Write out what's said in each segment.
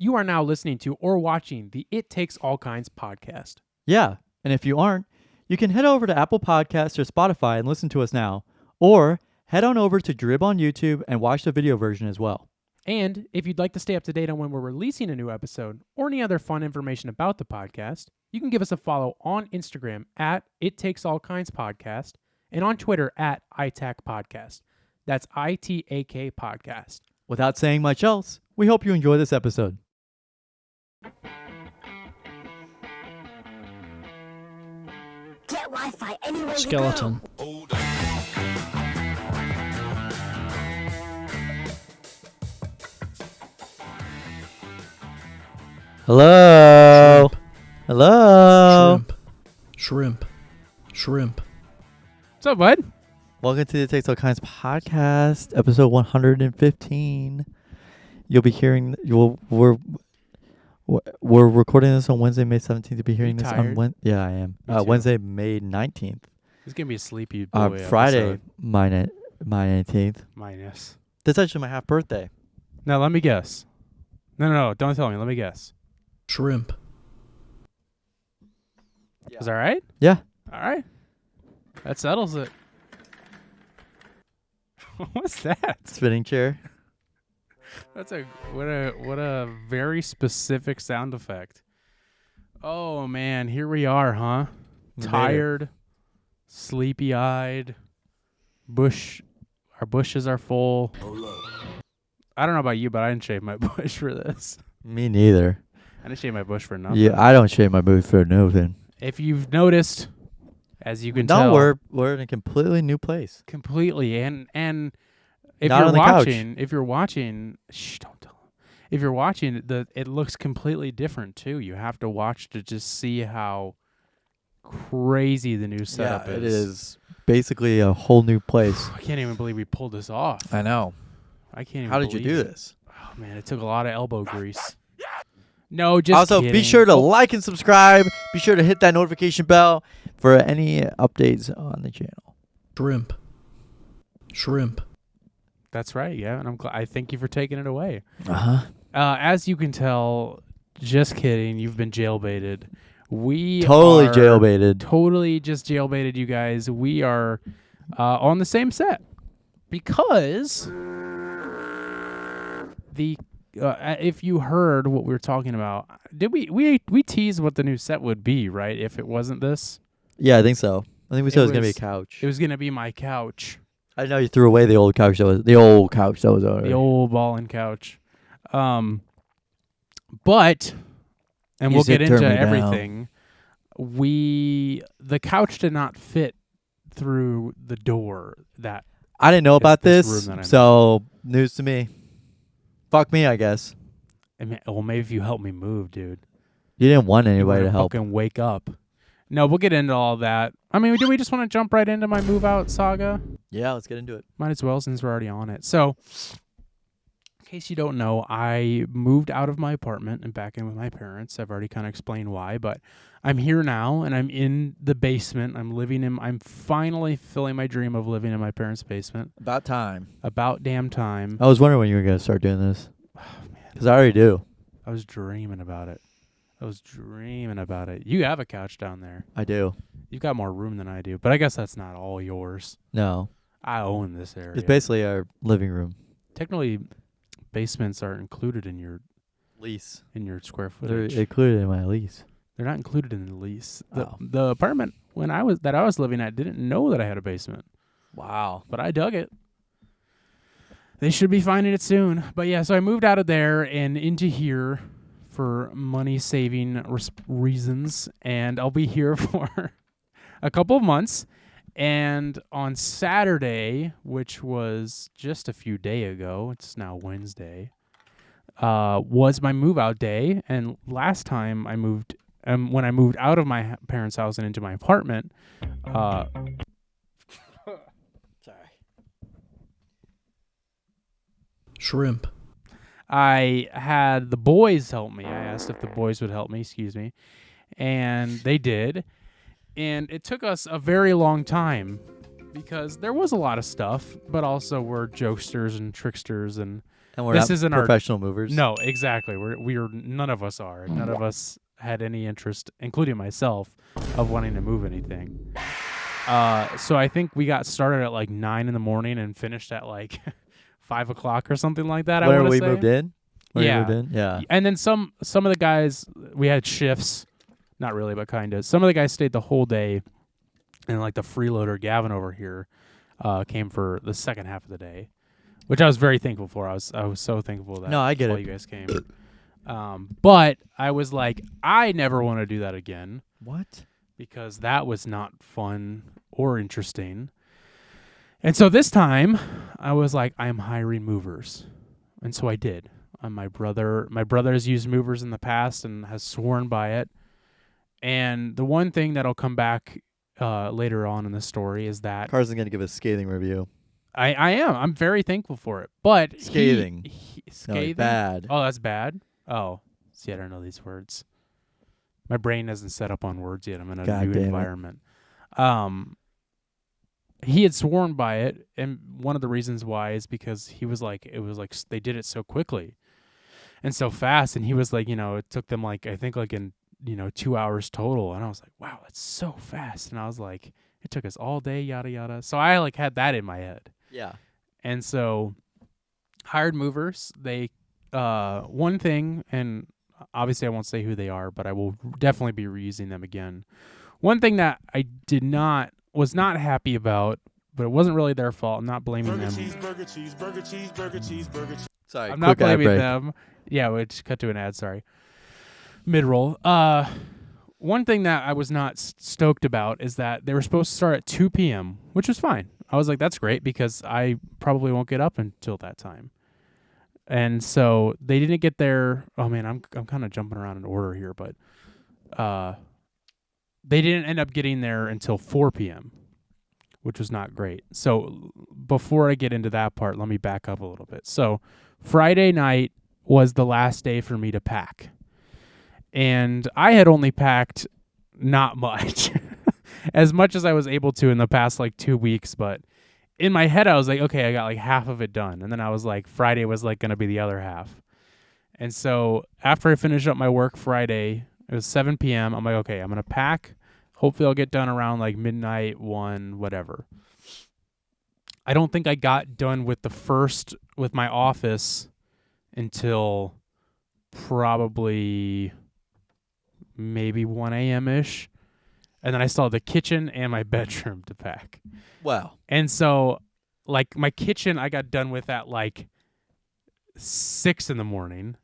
You are now listening to or watching the It Takes All Kinds podcast. Yeah, and if you aren't, you can head over to Apple Podcasts or Spotify and listen to us now. Or head on over to Drib on YouTube and watch the video version as well. And if you'd like to stay up to date on when we're releasing a new episode or any other fun information about the podcast, you can give us a follow on Instagram at It Takes All Kinds Podcast and on Twitter at ITAC Podcast. That's ITAK Podcast. Without saying much else, we hope you enjoy this episode. Get Wi-Fi anywhere Skeleton. you go. Hello. Hello. Shrimp. What's up, bud? Welcome to the It Takes All Kinds podcast, episode 115. You'll be hearing. We're recording this on Wednesday, May 17th. You'll be hearing this tired? on Wednesday. Yeah, I am. Me too. Wednesday, May 19th. It's going to be a sleepy boy Friday, episode. my 19th. Minus. That's actually my half birthday. Now, let me guess. No, don't tell me. Let me guess. Shrimp. Is that right? Yeah. All right. That settles it. What's that? Spinning chair. That's what a very specific sound effect. Oh man, here we are, huh? We made it. Tired, sleepy-eyed. Our bushes are full. I don't know about you, but I didn't shave my bush for this. Me neither. I didn't shave my bush for nothing. Yeah, I don't shave my booth for nothing. If you've noticed, as you can No, tell, we're in a completely new place. completely and if Not you're on the couch. watching, shh, don't tell them. If you're watching, it looks completely different too. You have to watch to just see how crazy the new setup It is basically a whole new place. I can't even believe we pulled this off. I know. I can't even How did you believe do it. this? Oh man, it took a lot of elbow grease. No, just Also, kidding. be sure to Oh, like and subscribe. Be sure to hit that notification bell for any updates on the channel. Shrimp. That's right. Yeah, and I thank you for taking it away. Uh-huh. As you can tell, just kidding. You've been jailbaited. We Totally are jailbaited. Totally just jailbaited, you guys. We are on the same set because if you heard what we were talking about, did we teased what the new set would be, right? If it wasn't this, Yeah, I think so. I think we said it was going to be a was- couch. it was gonna be my couch, I know you threw away the old couch that was over. the old ball and couch. But and You we'll said get turn into me down. everything. The couch did not fit through the door that I didn't know about this this, room that I'm so news to me. Fuck me, I guess. well, maybe if you help me move, dude. You didn't want You anybody wanna to help. fucking wake up. No, we'll get into all that. I mean, do we just want to jump right into my move out saga? Yeah, let's get into it. Might as well since we're already on it. So, in case you don't know, I moved out of my apartment and back in with my parents. I've already kind of explained why, but I'm here now and I'm in the basement. I'm finally fulfilling my dream of living in my parents' basement. About time. About damn time. I was wondering when you were going to start doing this. Oh, man. Because I already do. I was dreaming about it. You have a couch down there. I do. You've got more room than I do, but I guess that's not all yours. No. I own this area. It's basically our living room. Technically, basements are included in your Lease. square They're footage. included in my lease. They're not included in the lease. Oh. The apartment I was living at didn't know that I had a basement, Wow. but I dug it. They should be finding it soon. But yeah, so I moved out of there and into here for money saving reasons, and I'll be here for a couple of months. And on Saturday, which was just a few days ago, it's now Wednesday, was my move out day. And last time I moved, when I moved out of my parents' house and into my apartment, Shrimp. I had the boys help me. I asked if the boys would help me, and they did. And it took us a very long time because there was a lot of stuff, but also we're jokesters and tricksters and And we're This not isn't our- professional movers. No, exactly. We're none of us are. None of us had any interest, including myself, of wanting to move anything. So I think we got started at like 9 in the morning and finished at like 5 o'clock or something like that. Where I we say. moved in? Where you Yeah. moved in? Yeah. And then some of the guys, we had shifts, not really, but kind of. Some of the guys stayed the whole day, and like the freeloader Gavin over here came for the second half of the day, which I was very thankful for. I was so thankful that No, I get all it. you guys came. But I was like, I never want to do that again What? because that was not fun or interesting. And so this time, I was like, I am hiring movers, and so I did. My brother has used movers in the past and has sworn by it. And the one thing that'll come back later on in the story is that Carson's going to give a scathing review. I am. I'm very thankful for it. But Scathing. No, scathing? bad. Oh, that's bad? Oh, see, I don't know these words. My brain isn't set up on words yet. I'm in a God new damn it. environment. He had sworn by it, and one of the reasons why is because he was like, it was like they did it so quickly and so fast, and he was like, it took them like, I think like in 2 hours total, and I was like, wow, that's so fast, and I was like, it took us all day, yada yada. So I like had that in my head. Yeah. And so hired movers, they one thing, and obviously I won't say who they are, but I will definitely be reusing them again. One thing that I was not happy about, but it wasn't really their fault. I'm not blaming them. Sorry, I'm not quick ad blaming break. them. Yeah, we just cut to an ad, sorry. Mid-roll. One thing that I was not stoked about is that they were supposed to start at 2 p.m., which was fine. I was like, that's great because I probably won't get up until that time. And so they didn't get there. Oh man, I'm kind of jumping around in order here, but they didn't end up getting there until 4 p.m., which was not great. So before I get into that part, let me back up a little bit. So Friday night was the last day for me to pack. And I had only packed not much, as much as I was able to in the past like 2 weeks. But in my head, I was like, okay, I got like half of it done. And then I was like, Friday was like going to be the other half. And so after I finished up my work Friday, it was 7 p.m. I'm like, okay, I'm going to pack. Hopefully I'll get done around like midnight, 1, whatever. I don't think I got done with my office until probably maybe 1 a.m.-ish. And then I still had the kitchen and my bedroom to pack. Wow. And so, like, my kitchen I got done with at like 6 in the morning,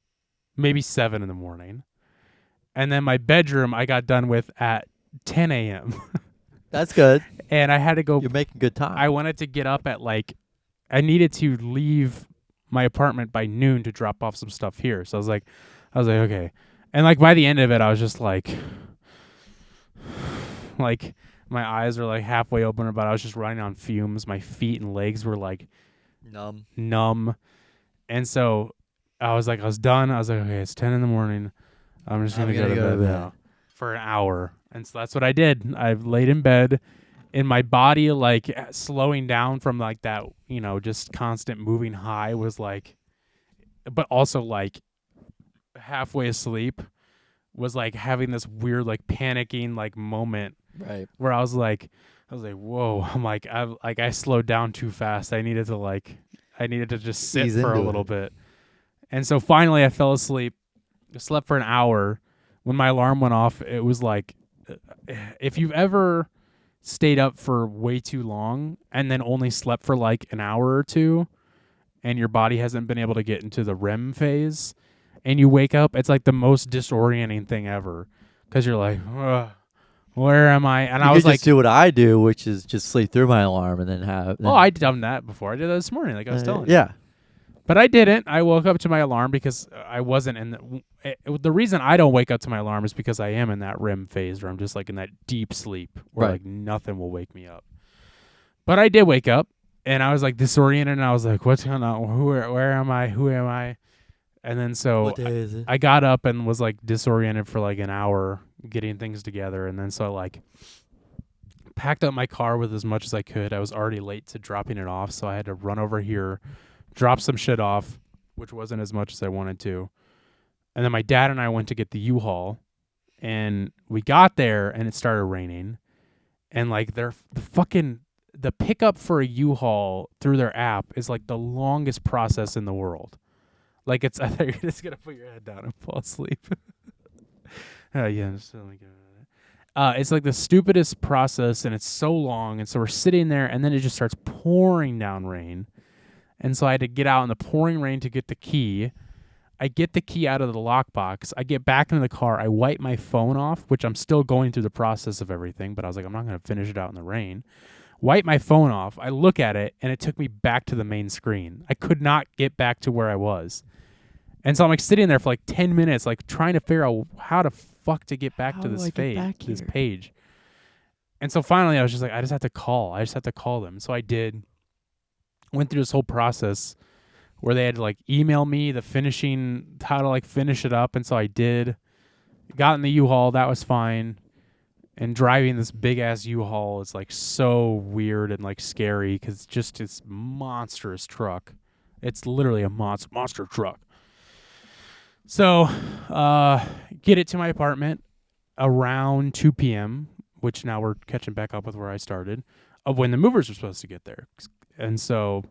maybe 7 in the morning. And then my bedroom I got done with at 10 a.m. That's good. And I had to go. You're making good time. I wanted to get up at like, I needed to leave my apartment by noon to drop off some stuff here. So I was like, okay. And like by the end of it, I was just like my eyes were like halfway open, but I was just running on fumes. My feet and legs were like numb. And so I was done. I was like, okay, it's 10 in the morning. I'm just going to go to bed now for an hour. And so that's what I did. I laid in bed, and my body like slowing down from like that, just constant moving high was like, but also like halfway asleep was like having this weird like panicking like moment Right. where I was like, whoa. I'm like, I slowed down too fast. I needed to just sit Ease for a into little it. bit. And so finally I fell asleep, slept for an hour. When my alarm went off, it was like, if you've ever stayed up for way too long and then only slept for like an hour or two and your body hasn't been able to get into the REM phase and you wake up, it's like the most disorienting thing ever because you're like, ugh, where am I? And You I could was like, just do what I do, which is just sleep through my alarm and then have. oh, I'd done that before. I did that this morning, like I was telling you. Yeah. But I didn't. I woke up to my alarm because I wasn't in the reason I don't wake up to my alarm is because I am in that REM phase where I'm just like in that deep sleep where Right. like nothing will wake me up. But I did wake up and I was like disoriented and I was like, what's going on? Where am I? Who am I? And then so What day is it? I got up and was like disoriented for like an hour getting things together. And then so I like packed up my car with as much as I could. I was already late to dropping it off. So I had to run over here, drop some shit off, which wasn't as much as I wanted to. And then my dad and I went to get the U-Haul, and we got there and it started raining. And like the pickup for a U-Haul through their app is like the longest process in the world. Like it's, I thought you're just gonna put your head down and fall asleep. Yeah, just like, it's like the stupidest process, and it's so long. And so we're sitting there, and then it just starts pouring down rain. And so I had to get out in the pouring rain to get the key. I get the key out of the lockbox. I get back into the car. I wipe my phone off, which I'm still going through the process of everything, but I was like, I'm not going to finish it out in the rain. Wipe my phone off. I look at it, and it took me back to the main screen. I could not get back to where I was. And so I'm like sitting there for like 10 minutes, like trying to figure out how to fuck to get back to this page. And so finally I was just like, I just have to call them. So I did. Went through this whole process where they had to like email me the finishing, how to like finish it up. And so I did. Got in the U-Haul. That was fine. And driving this big ass U-Haul is like so weird and like scary because it's just this monstrous truck. It's literally a monster truck. So, get it to my apartment around 2 p.m., which now we're catching back up with where I started, of when the movers were supposed to get there. And so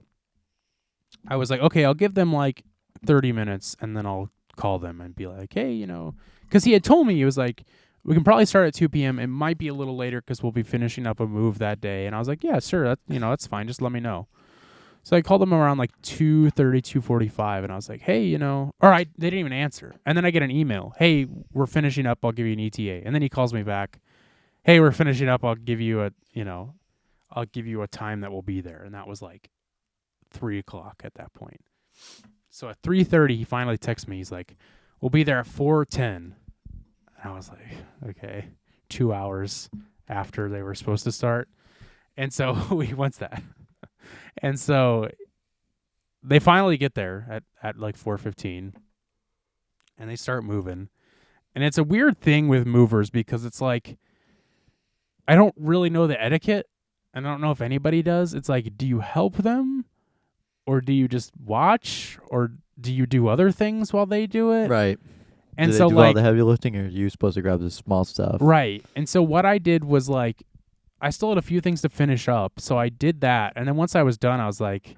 I was like, okay, I'll give them like 30 minutes and then I'll call them and be like, hey, you know, because he had told me, he was like, we can probably start at 2 p.m. It might be a little later because we'll be finishing up a move that day. And I was like, yeah, sure. That's fine. Just let me know. So I called them around like 2:30, 2:45, and I was like, hey, you know, all right, they didn't even answer. And then I get an email, hey, we're finishing up, I'll give you an ETA. And then he calls me back, hey, we're finishing up, I'll give you a time that we'll be there. And that was like 3 o'clock at that point. So at 3:30, he finally texts me, he's like, we'll be there at 4:10. And I was like, okay, 2 hours after they were supposed to start. And so what's that? And so they finally get there at like 4:15 and they start moving. And it's a weird thing with movers because it's like, I don't really know the etiquette. And I don't know if anybody does. It's like, do you help them or do you just watch or do you do other things while they do it? Right. And do so they do all the heavy lifting, or are you supposed to grab the small stuff? Right. And so what I did was like, I still had a few things to finish up, so I did that. And then once I was done, I was like,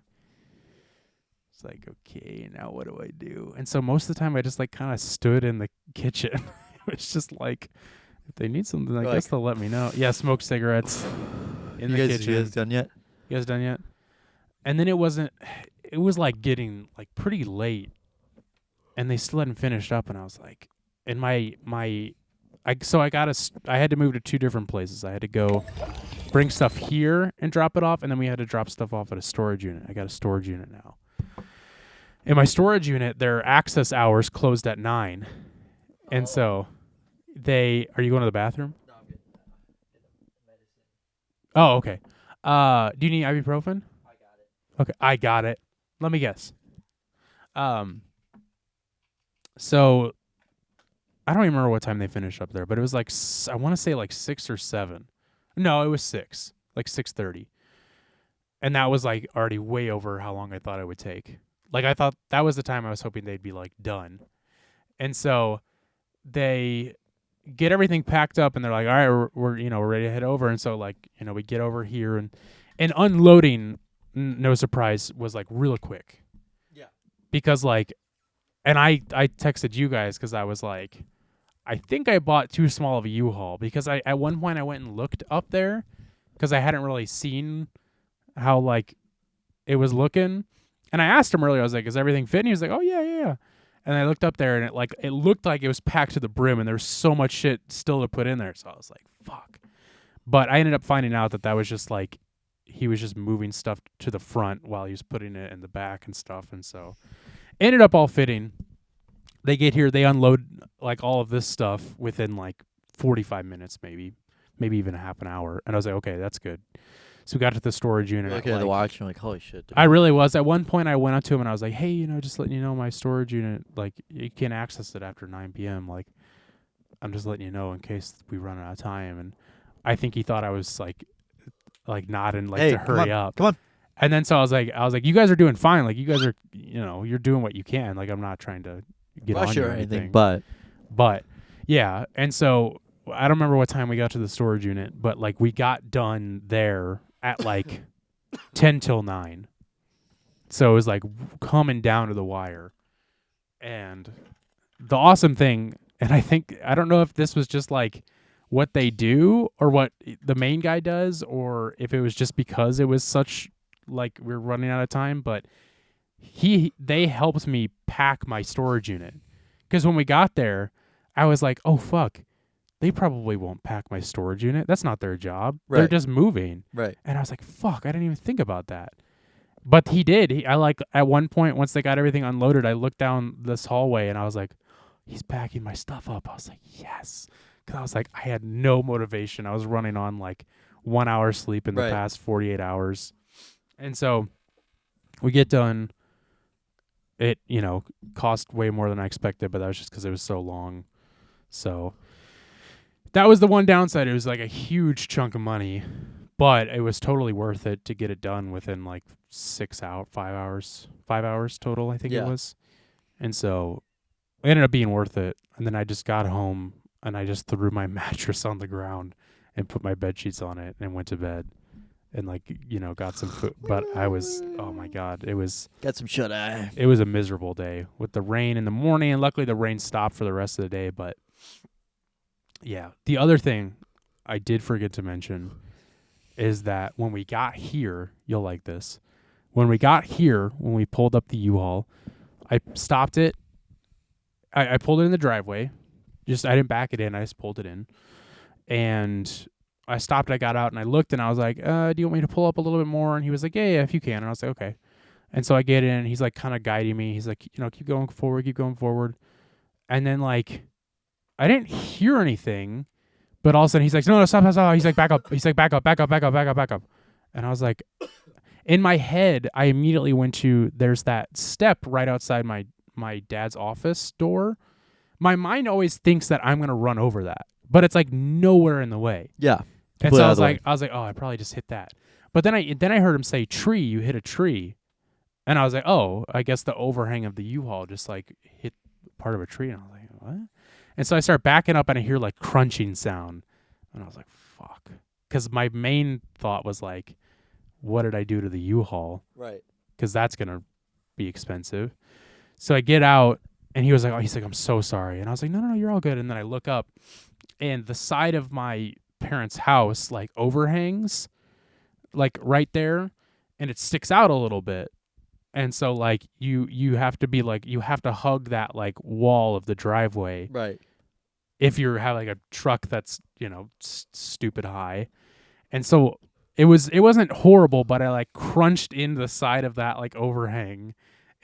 it's like, okay, now what do I do? And so most of the time I just like kind of stood in the kitchen. It was just like, if they need something, I guess they'll let me know. Yeah, smoke cigarettes in the kitchen. You guys done yet? You guys done yet? And then it was like getting like pretty late and they still hadn't finished up. And I was like, and I had to move to 2 different places. I had to go bring stuff here and drop it off, and then we had to drop stuff off at a storage unit. I got a storage unit now. In my storage unit, their access hours closed at 9. And so are you going to the bathroom? No, I'm getting medicine. Oh, okay. Do you need ibuprofen? I got it. Okay, I got it. Let me guess. So I don't even remember what time they finished up there, but it was like, I want to say like 6 or 7. No, it was 6, like 6:30. And that was like already way over how long I thought it would take. Like I thought that was the time I was hoping they'd be like done. And so they get everything packed up and they're like, all right, we're ready to head over. And so like, we get over here and unloading, no surprise, was like real quick. Yeah. Because like, and I texted you guys because I was like, I think I bought too small of a U-Haul because at one point I went and looked up there because I hadn't really seen how like it was looking. And I asked him earlier, I was like, is everything fit? And he was like, oh yeah. And I looked up there and it looked like it was packed to the brim and there was so much shit still to put in there. So I was like, fuck. But I ended up finding out that was just like, he was just moving stuff to the front while he was putting it in the back and stuff. And so ended up all fitting. They get here, they unload like all of this stuff within like 45 minutes, maybe even a half an hour. And I was like, okay, that's good. So we got to the storage unit. Looking at the watch, and like, holy shit. I really was. At one point, I went up to him and I was like, hey, just letting you know my storage unit, like, you can't access it after 9 p.m. Like, I'm just letting you know in case we run out of time. And I think he thought I was like nodding, like, hey, to hurry up. Come on. And then so I was like, you guys are doing fine. Like you guys are, you're doing what you can. Like I'm not trying to get on Rush you or or anything, anything. but Yeah. And so I don't remember what time we got to the storage unit, but like we got done there at like 10 till 9. So it was like coming down to the wire. And the awesome thing, and I don't know if this was just like what they do or what the main guy does, or if it was just because it was such like we were running out of time, but they helped me pack my storage unit. Because when we got there, I was like, oh fuck, they probably won't pack my storage unit. That's not their job. They're Right. just moving. right. And I was like, fuck, I didn't even think about that. But he did. I like at one point, once they got everything unloaded, I looked down this hallway and I was like, he's packing my stuff up. I was like, yes. Because I was like, I had no motivation. I was running on like 1 hour sleep in the Right. past 48 hours. And so we get done. It, cost way more than I expected, but that was just because it was so long. So that was the one downside. It was like a huge chunk of money, but it was totally worth it to get it done within like 5 hours total, I think Yeah. it was. And so it ended up being worth it. And then I just got home and I just threw my mattress on the ground and put my bed sheets on it and went to bed and got some food. But oh my God, it was Got some shut eye. a miserable day with the rain in the morning. And luckily the rain stopped for the rest of the day. But yeah, the other thing I did forget to mention is that when we got here, you'll like this. When we got here, when we pulled up the U-Haul, I stopped it. I pulled it in the driveway. I didn't back it in. I just pulled it in. And I stopped. I got out and I looked and I was like, do you want me to pull up a little bit more? And he was like, yeah, if you can. And I was like, okay. And so I get in and he's like kind of guiding me. He's like, keep going forward. And then like, I didn't hear anything, but all of a sudden he's like, no, stop. He's like, back up. He's like, back up. And I was like, in my head, I immediately went to, there's that step right outside my dad's office door. My mind always thinks that I'm going to run over that, but it's like nowhere in the way. Yeah. And Completely so out I of was the like, oh, I probably just hit that. But then I heard him say tree, you hit a tree. And I was like, oh, I guess the overhang of the U-Haul just like hit part of a tree. And I was like, what? And so I start backing up and I hear like crunching sound. And I was like, fuck. Because my main thought was like, what did I do to the U-Haul? Right. Because that's going to be expensive. So I get out and he's like, I'm so sorry. And I was like, no, you're all good. And then I look up and the side of my parents' house like overhangs like right there and it sticks out a little bit. And so like you have to be like, you have to hug that like wall of the driveway Right. if you have like a truck that's, stupid high. And so it wasn't horrible, but I like crunched into the side of that like overhang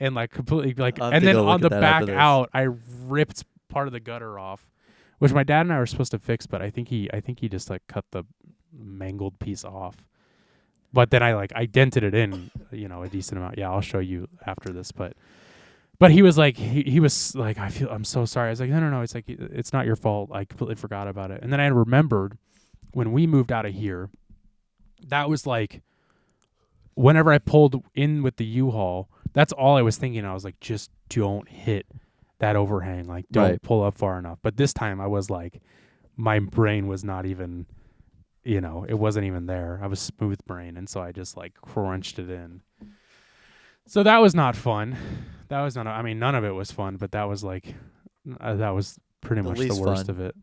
and like completely like, I'll have and to then go look on at the that back after this. out, I ripped part of the gutter off, which my dad and I were supposed to fix, but I think he just like cut the mangled piece off. But then I dented it in, a decent amount. Yeah, I'll show you after this, but he was like, he was like, I'm so sorry. I was like, no. It's like, it's not your fault. I completely forgot about it. And then I remembered when we moved out of here, that was like, whenever I pulled in with the U-Haul, that's all I was thinking. I was like, just don't hit that overhang. Like, don't Right. pull up far enough. But this time I was like, my brain was not even, it wasn't even there. I was smooth brain. And so I just like crunched it in. So that was not fun. That was not, I mean, none of it was fun, but that was like, that was pretty The much the least worst fun. of it.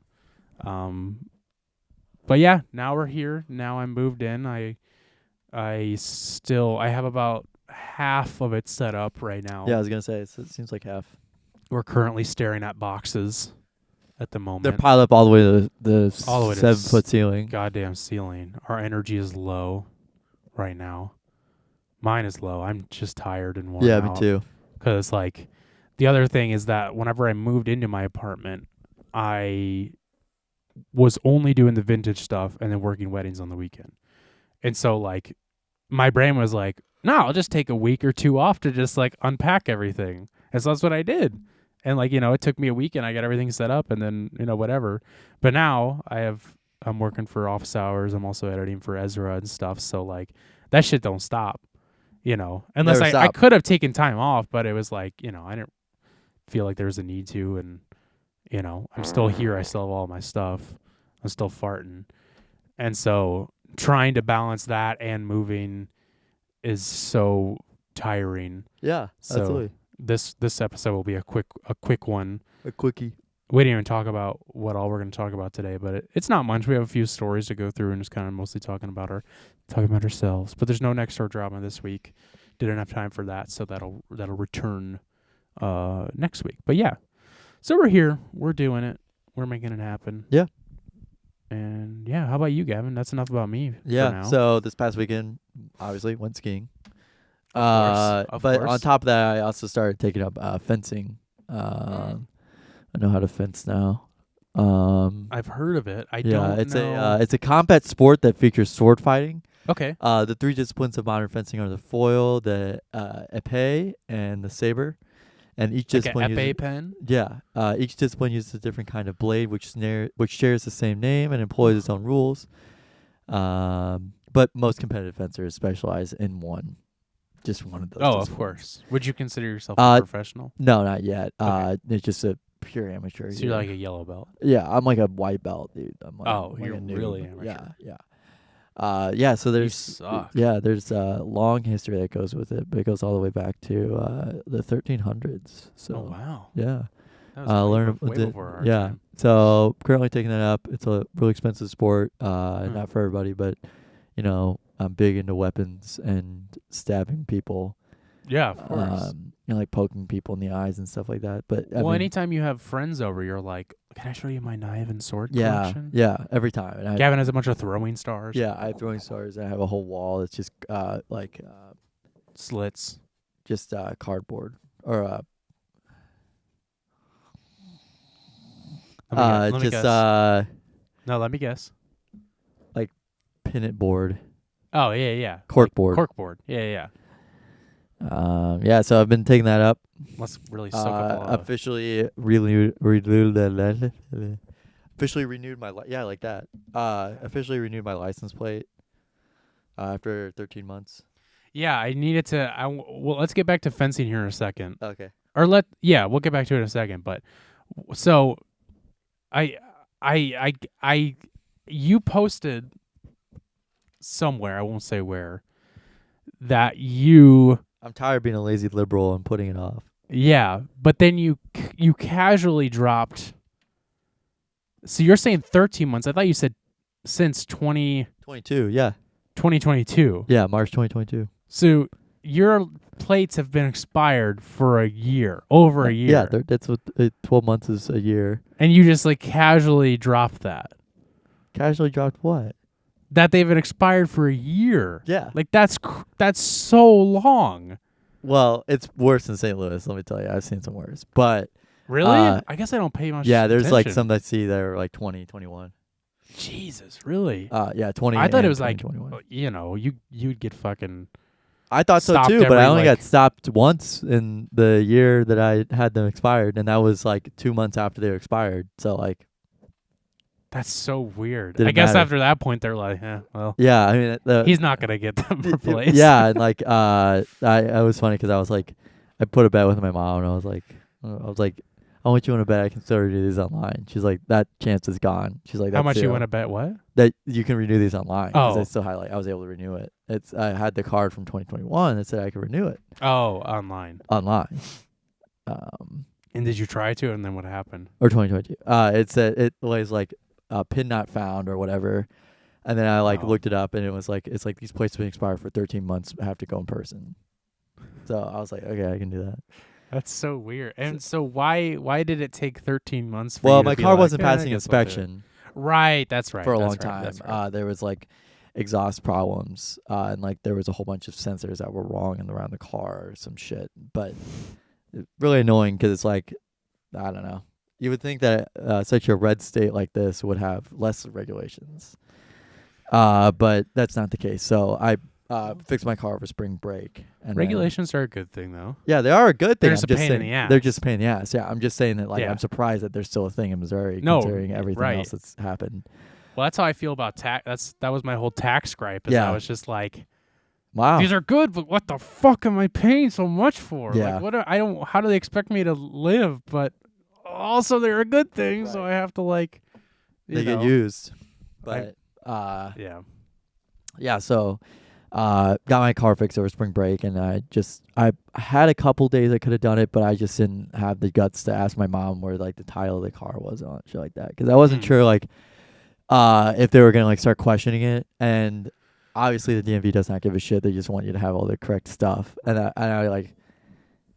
But yeah, now we're here. Now I'm moved in. I have about half of it set up right now. Yeah, I was gonna say it seems like half. We're currently staring at boxes at the They're moment. piled up all the way to the All the way to 7-foot ceiling. Goddamn ceiling. Our energy is low right now. Mine is low. I'm just tired and worn Yeah, out. me too. Because, like, the other thing is that whenever I moved into my apartment, I was only doing the vintage stuff and then working weddings on the weekend. And so, like, my brain was like, no, I'll just take a week or two off to just, like, unpack everything. And so that's what I did. And, like, it took me a week and I got everything set up and then, whatever. But now I'm working for office hours. I'm also editing for Ezra and stuff. So, like, that shit don't stop. Unless Never I stop. could have taken time off, but it was like, I didn't feel like there was a need to. And, I'm still here. I still have all my stuff. I'm still farting. And so trying to balance that and moving is so tiring. Yeah, So absolutely. this episode will be a quick one. A quickie. We didn't even talk about what all we're going to talk about today, but it's not much. We have a few stories to go through and just kind of mostly talking about ourselves. But there's no next door drama this week. Didn't have time for that, so that'll return next week. But yeah, so we're here. We're doing it. We're making it happen. Yeah. And yeah, how about you, Gavin? That's enough about me. For Yeah. now. So this past weekend, obviously went skiing. Of But course. on top of that, I also started taking up fencing. I know how to fence now. I've heard of it. I Yeah, don't it's know. it's a combat sport that features sword fighting. Okay. The 3 disciplines of modern fencing are the foil, the épée, and the saber. And each Like discipline an uses, épée pen. each discipline uses a different kind of blade, which shares the same name and employs its own rules. But most competitive fencers specialize in just one of those. Oh, of disciplines. course. Would you consider yourself a professional? No, not yet. Okay. It's just a pure amateur. So you're like a yellow belt. Yeah, I'm like a white belt, dude. I'm like, Oh, like you're a noob. really amateur. Yeah. So You there's suck. there's a long history that goes with it, but it goes all the way back to the 1300s. So Oh wow. yeah, That was learn way before our yeah. time. So currently taking that up. It's a really expensive sport. Hmm. Not for everybody, but I'm big into weapons and stabbing people. Yeah, of course. Like poking people in the eyes and stuff like that. But I Well, mean, anytime you have friends over, you're like, "Can I show you my knife and sword yeah, collection?" yeah, every time. And Gavin has a bunch of throwing stars. yeah, I have throwing stars. And I have a whole wall that's just Slits. just cardboard or Let me just guess. No, let me guess. pin it board, Oh yeah. cork board. Corkboard. Yeah. Yeah, so I've been taking that up. Must really soak up a lot of. Officially officially renewed my like that. Officially renewed my license plate after 13 months. Yeah, I needed to. Well, let's get back to fencing here in a second. Okay. Or we'll get back to it in a second. But so, you posted somewhere, I won't say where, that you, I'm tired of being a lazy liberal and putting it off. but then you casually dropped. So you're saying 13 months. I thought you said since 22, yeah. 2022. Yeah, March 2022. So your plates have been expired for a year, over a year. Yeah, that's what 12 months is a year. And you just like casually dropped that. Casually dropped what? That they've been expired for a year. Yeah. Like that's so long. Well, it's worse than St. Louis, let me tell you. I've seen some worse. But Really? Uh, I guess I don't pay much yeah, there's like attention. some that see that are like 20, 21. Jesus, really? Yeah, 20. I thought and it was like 21. you'd get fucking I thought so stopped too, but I every, only like- got stopped once in the year that I had them expired, and that was like 2 months after they were expired. So like, that's so weird. Didn't I guess matter. after that point they're like, well, yeah, I mean, he's not gonna get them replaced. yeah, and like, I was funny because I was like, I put a bet with my mom, and I was like, how much you want to bet I can still renew these online? She's like, that chance is gone. She's like, How that's much you zero. want to bet? What? That you can renew these online. 'Cause Oh. I still had I was able to renew it. I had the card from 2021 that said I could renew it Oh, online. online. And did you try to? And then what happened? Or 2022. It said it was like pin not found or whatever, and then I like Oh. looked it up, and it was like it's like these places have been expired for 13 months. Have to go in person. So I was like, okay, I can do that. That's so weird. And so why did it take 13 months for Well, you to my be car like, wasn't "Yeah, I passing guess I'll do it"? inspection Right, that's right. for a that's long right, time. that's right. There was like exhaust problems, and like there was a whole bunch of sensors that were wrong and around the car or some shit. But it's really annoying because it's like, I don't know. You would think that such a red state like this would have less regulations, but that's not the case. So I fixed my car over spring break. And then- Regulations are a good thing, though. yeah, they are a good thing. They're just I'm a just pain in saying, the ass. They're just a pain in the ass. Yeah, I'm just saying that. Like, Yeah. I'm surprised that there's still a thing in Missouri, No, considering everything right. else that's happened. Well, that's how I feel about tax. That was my whole tax gripe. Is Yeah. I was just like, Wow. these are good, but what the fuck am I paying so much for? Yeah. Like, I don't. How do they expect me to live? But also, they're a good thing, so I have to like. They know. get used. But Yeah. yeah, so got my car fixed over spring break, and I had a couple days I could have done it, but I just didn't have the guts to ask my mom where like the title of the car was on shit like that, because I wasn't sure like if they were gonna like start questioning it. And obviously the DMV does not give a shit. They just want you to have all the correct stuff. And I like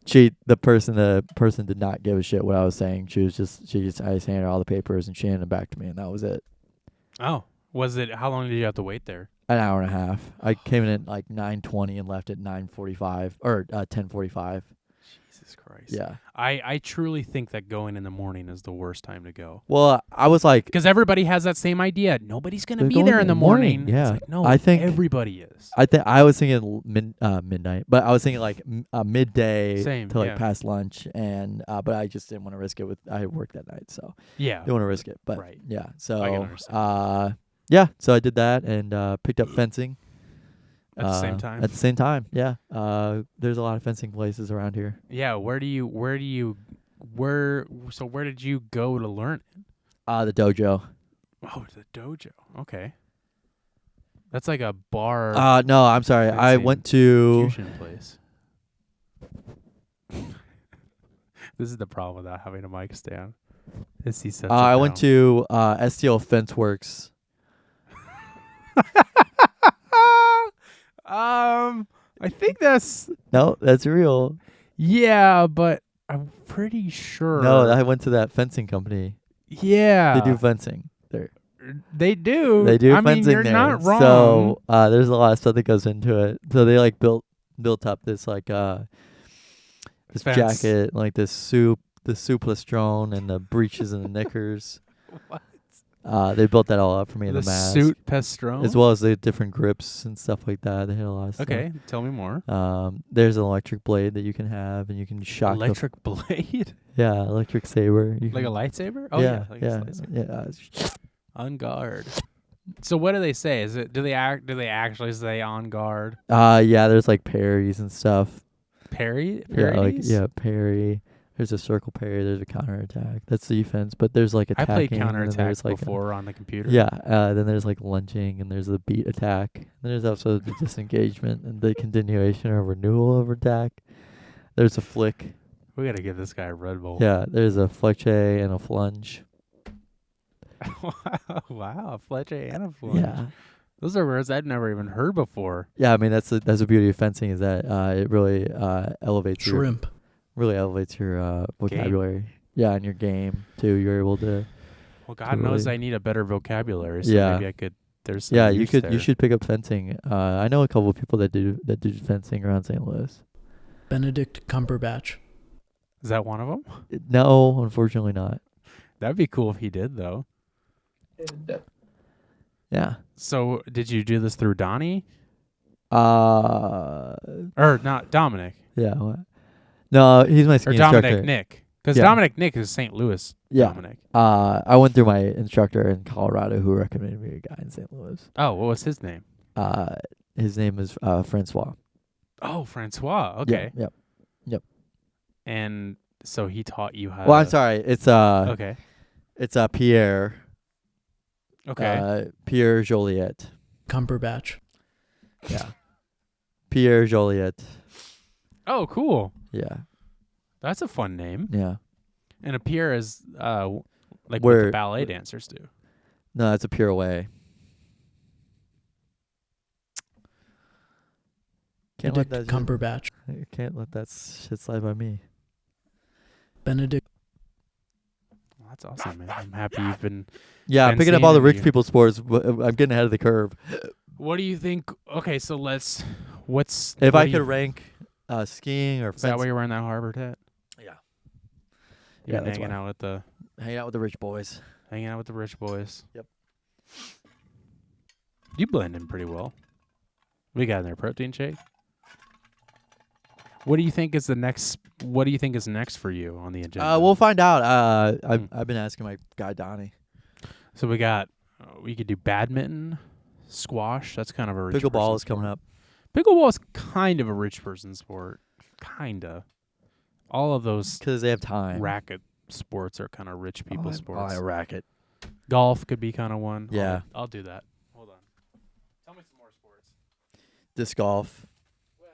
the person did not give a shit what I was saying. I just handed her all the papers and she handed them back to me, and that was it. Oh, was it? How long did you have to wait there? An hour and a half. I came in at like 9:20 and left at 9:45 or 10:45. Jesus Christ. Yeah. I truly think that going in the morning is the worst time to go. Well, I was like, Because everybody has that same idea. Nobody's going to They're be going there in the morning. yeah. It's like, no, I think- everybody is. I was thinking midnight, but I was thinking like midday Same, to like yeah. past lunch, and but I just didn't want to risk it. I had work that night, so Yeah. didn't want to risk it. But Right. yeah, I can so understand. yeah, so I did that and picked up fencing At the same time. At the same time, yeah. There's a lot of fencing places around here. Yeah. Where did you go to learn it? The dojo. Oh, the dojo. Okay. That's like a bar No, I'm sorry. I fencing went to. fusion place. This is the problem without having a mic stand. Is he sets it I went down. to STL Fence Works. I think that's No, that's real. yeah, but I'm pretty sure. No, I went to that fencing company. yeah, They do fencing there. They do. They do I mean, fencing you're there. not wrong. So there's a lot of stuff that goes into it. So they like built up this like this Fence. jacket, like the soup lastrone and the breeches and the knickers. What? They built that all up for me in The the mask, suit Pastrone. as well as the different grips and stuff like that. They had a lot of stuff. Okay, tell me more. There's an electric blade that you can have, and you can shock Electric blade, yeah, electric saber. You like a can- lightsaber. Oh yeah, like a lightsaber. yeah. On guard. So what do they say? Is it do they actually say on guard? Yeah. There's like parries and stuff. Parry? Yeah, like Parries? parry. There's a circle parry. There's a counterattack. That's defense. But there's like I attacking. played and then counterattack there's, like, before on the computer. Yeah. Then there's like lunging, and there's the beat attack. And there's also the disengagement and the continuation or renewal of attack. There's a flick. We gotta give this guy a Red Bull. Yeah. There's a fleche and a flunge. Wow, Fletcher and a flunge. Yeah. Those are words I'd never even heard before. Yeah. I mean, that's the beauty of fencing, is that it really elevates your Shrimp. vocabulary. Yeah, and your game too. You're able to. Well, God knows I need a better vocabulary, so Yeah. maybe I could. There's some Yeah, you use could. there. You should pick up fencing. I know a couple of people that do fencing around St. Louis. Benedict Cumberbatch. Is that one of them? No, unfortunately not. That'd be cool if he did, though. Yeah. So, did you do this through Donnie Uh. or not Dominic Yeah. What? No, he's my or ski Dominic instructor. Nick? Because Yeah. Dominic Nick is St. Louis. Yeah. Dominic. I went through my instructor in Colorado who recommended me a guy in St. Louis. Oh, what was his name? His name is Francois. Oh, Francois. Okay. Yeah, yep. And so he taught you how. Well, I'm to- sorry. It's Okay. It's Pierre. Okay. Pierre Joliet. Cumberbatch. Yeah. Pierre Joliet. Oh, cool. Yeah. That's a fun name. Yeah. And a pier is like what Where- the ballet dancers do. No, that's a pure way. Can't let Benedict that Cumberbatch. can't let that shit slide by me. Benedict. Well, that's awesome, man. I'm happy you've been. Yeah, I'm Been picking up seeing all the it rich here. people sports. I'm getting ahead of the curve. What do you think? Okay, so let's. What's If what I do could you- rank skiing or Is that why fencing, you're wearing that Harvard hat? Yeah. You're Yeah, that's hanging why. out with the hanging out with the rich boys. rich boys. Yep. You blend in pretty well. We got in there protein shake. What do you think is the next? What do you think is next for you on the agenda? We'll find out. Hmm. I've been asking my guy Donnie. So we got. We could do badminton, squash. That's kind of a rich Pickleball person is coming sport. up. Pickleball is kind of a rich person sport. Kinda. All of those Because they have time. racket sports are kind of rich people sports. a racket. Golf could be kind of one. Yeah. I'll do that. Hold on. Tell me some more sports. Disc golf. Well,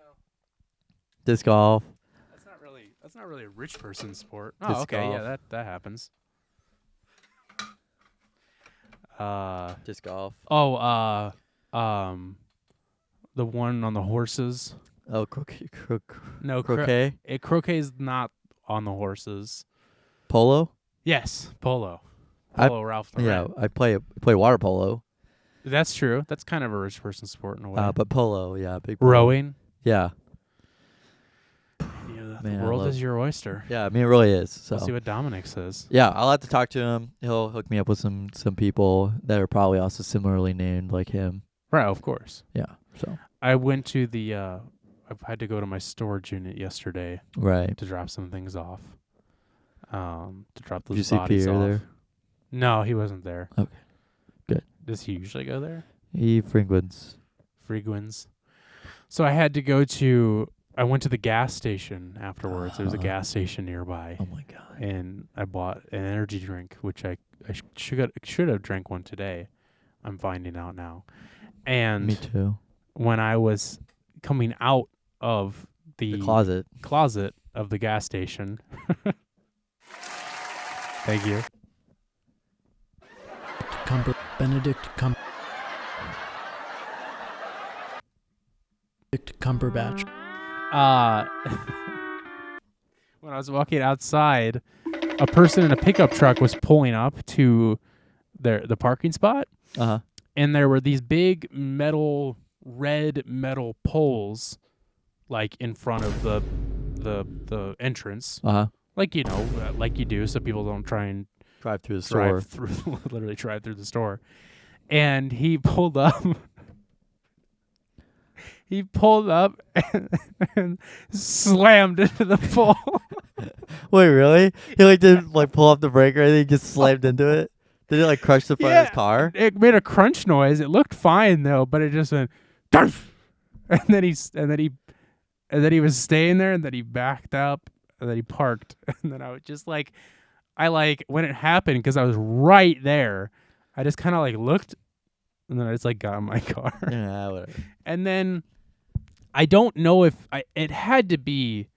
Disc golf. that's not really a rich person sport. Oh, Disc okay. Yeah, golf. that happens. Disc golf. The one on the horses. Oh, croquet. No, Croquet. Croquet's not on the horses. Polo. Yes, polo. I- Polo Ralph Lauren. Yeah, I play water polo. That's true. That's kind of a rich person sport in a way. But polo, yeah, big polo. Rowing. Yeah, Yeah, Man, the I world love- is your oyster. yeah. I mean, it really is. So We'll see what Dominic says. yeah, I'll have to talk to him. He'll hook me up with some people that are probably also similarly named like him. Right, of course. Yeah. So I went to the. I had to go to my storage unit yesterday right. to drop some things off. To drop Did those you see bodies Pierre off. there? No, he wasn't there. Okay. Good. Does he usually go there? He frequents. Frequents. So I had to go to. I went to the gas station afterwards. There was a gas station nearby, Oh my god. and I bought an energy drink, which I should have drank one today. I'm finding out now. And Me too. when I was coming out of The closet. closet of the gas station, thank you. Benedict Cumberbatch. When I was walking outside, a person in a pickup truck was pulling up to the parking spot, Uh-huh. and there were these big red metal poles, like in front of the entrance, Uh-huh. like like you do, so people don't try and Drive through the store. drive through, literally drive through the store. And he pulled up. He pulled up and slammed into the pole. Wait, really? He didn't pull off the brake or anything, he just slammed into it? Did it crush the front of his Yeah. car? It made a crunch noise. It looked fine though, but it just went, "Durf!" and then he was staying there, and then he backed up, and then he parked, and then I was just when it happened, because I was right there, I just kind of looked, and then I just got in my car. Yeah, whatever. And then I don't know if it had to be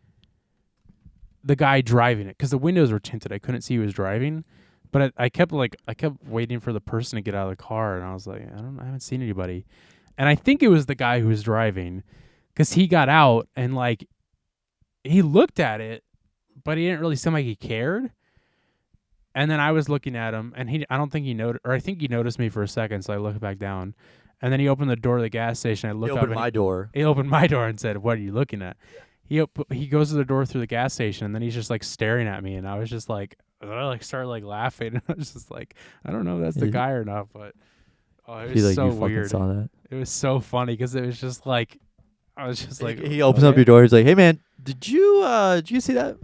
the guy driving it, because the windows were tinted. I couldn't see who was driving, but I kept waiting for the person to get out of the car, and I was like, I haven't seen anybody, and I think it was the guy who was driving, because he got out and he looked at it, but he didn't really seem like he cared. And then I was looking at him, and I don't think he noticed, or I think he noticed me for a second, so I looked back down. And then he opened the door of the gas station. I He looked up, opened and my door. he opened my door and said, "What are you looking at?" He goes to the door through the gas station, and then he's just staring at me, and I was just I started laughing, and I was just I don't know if that's the Yeah. guy or not, but it He was so you fucking weird. saw that. It was so funny because it was just I was just He opens up your door. He's like, "Hey man, did you see that?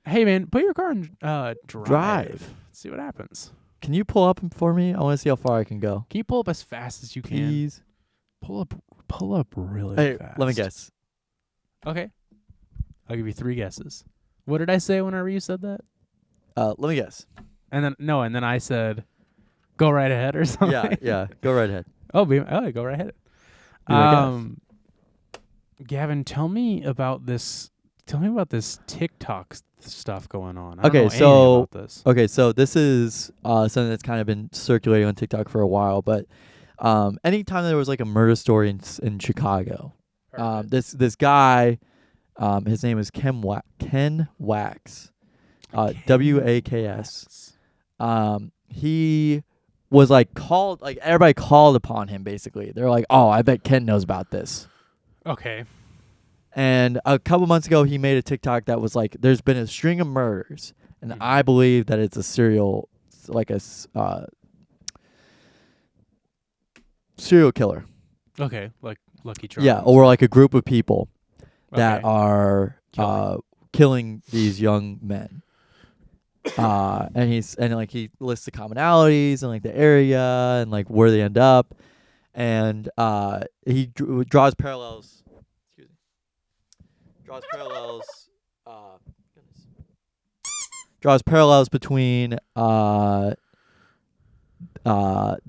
Hey man, put your car in drive. Drive. See what happens. Can you pull up for me? I want to see how far I can go. Can you pull up as fast as you can? Please." Pull up really Hey, fast. let me guess. Okay. I'll give you 3 guesses. What did I say whenever you said that? Let me guess. And then I said, "Go right ahead" or something. Yeah. Go right ahead. Oh, go right ahead. Be my Gavin, tell me about this. Tell me about this TikTok stuff going on. I don't Okay, know anything so- about this. Okay, so this is something that's kind of been circulating on TikTok for a while, but anytime there was a murder story in Chicago, this guy, his name is Ken Wax, Waks. He was called, everybody called upon him basically. They're like, "Oh, I bet Ken knows about this." Okay. And a couple months ago, he made a TikTok that was there's been a string of murders, and I believe that it's a serial killer. Okay. Like Lucky Charms. Yeah, or a group of people that Okay. are Killing. killing these young men. And he lists the commonalities and the area and where they end up, and he draws parallels draws parallels. Goodness. Draws parallels between the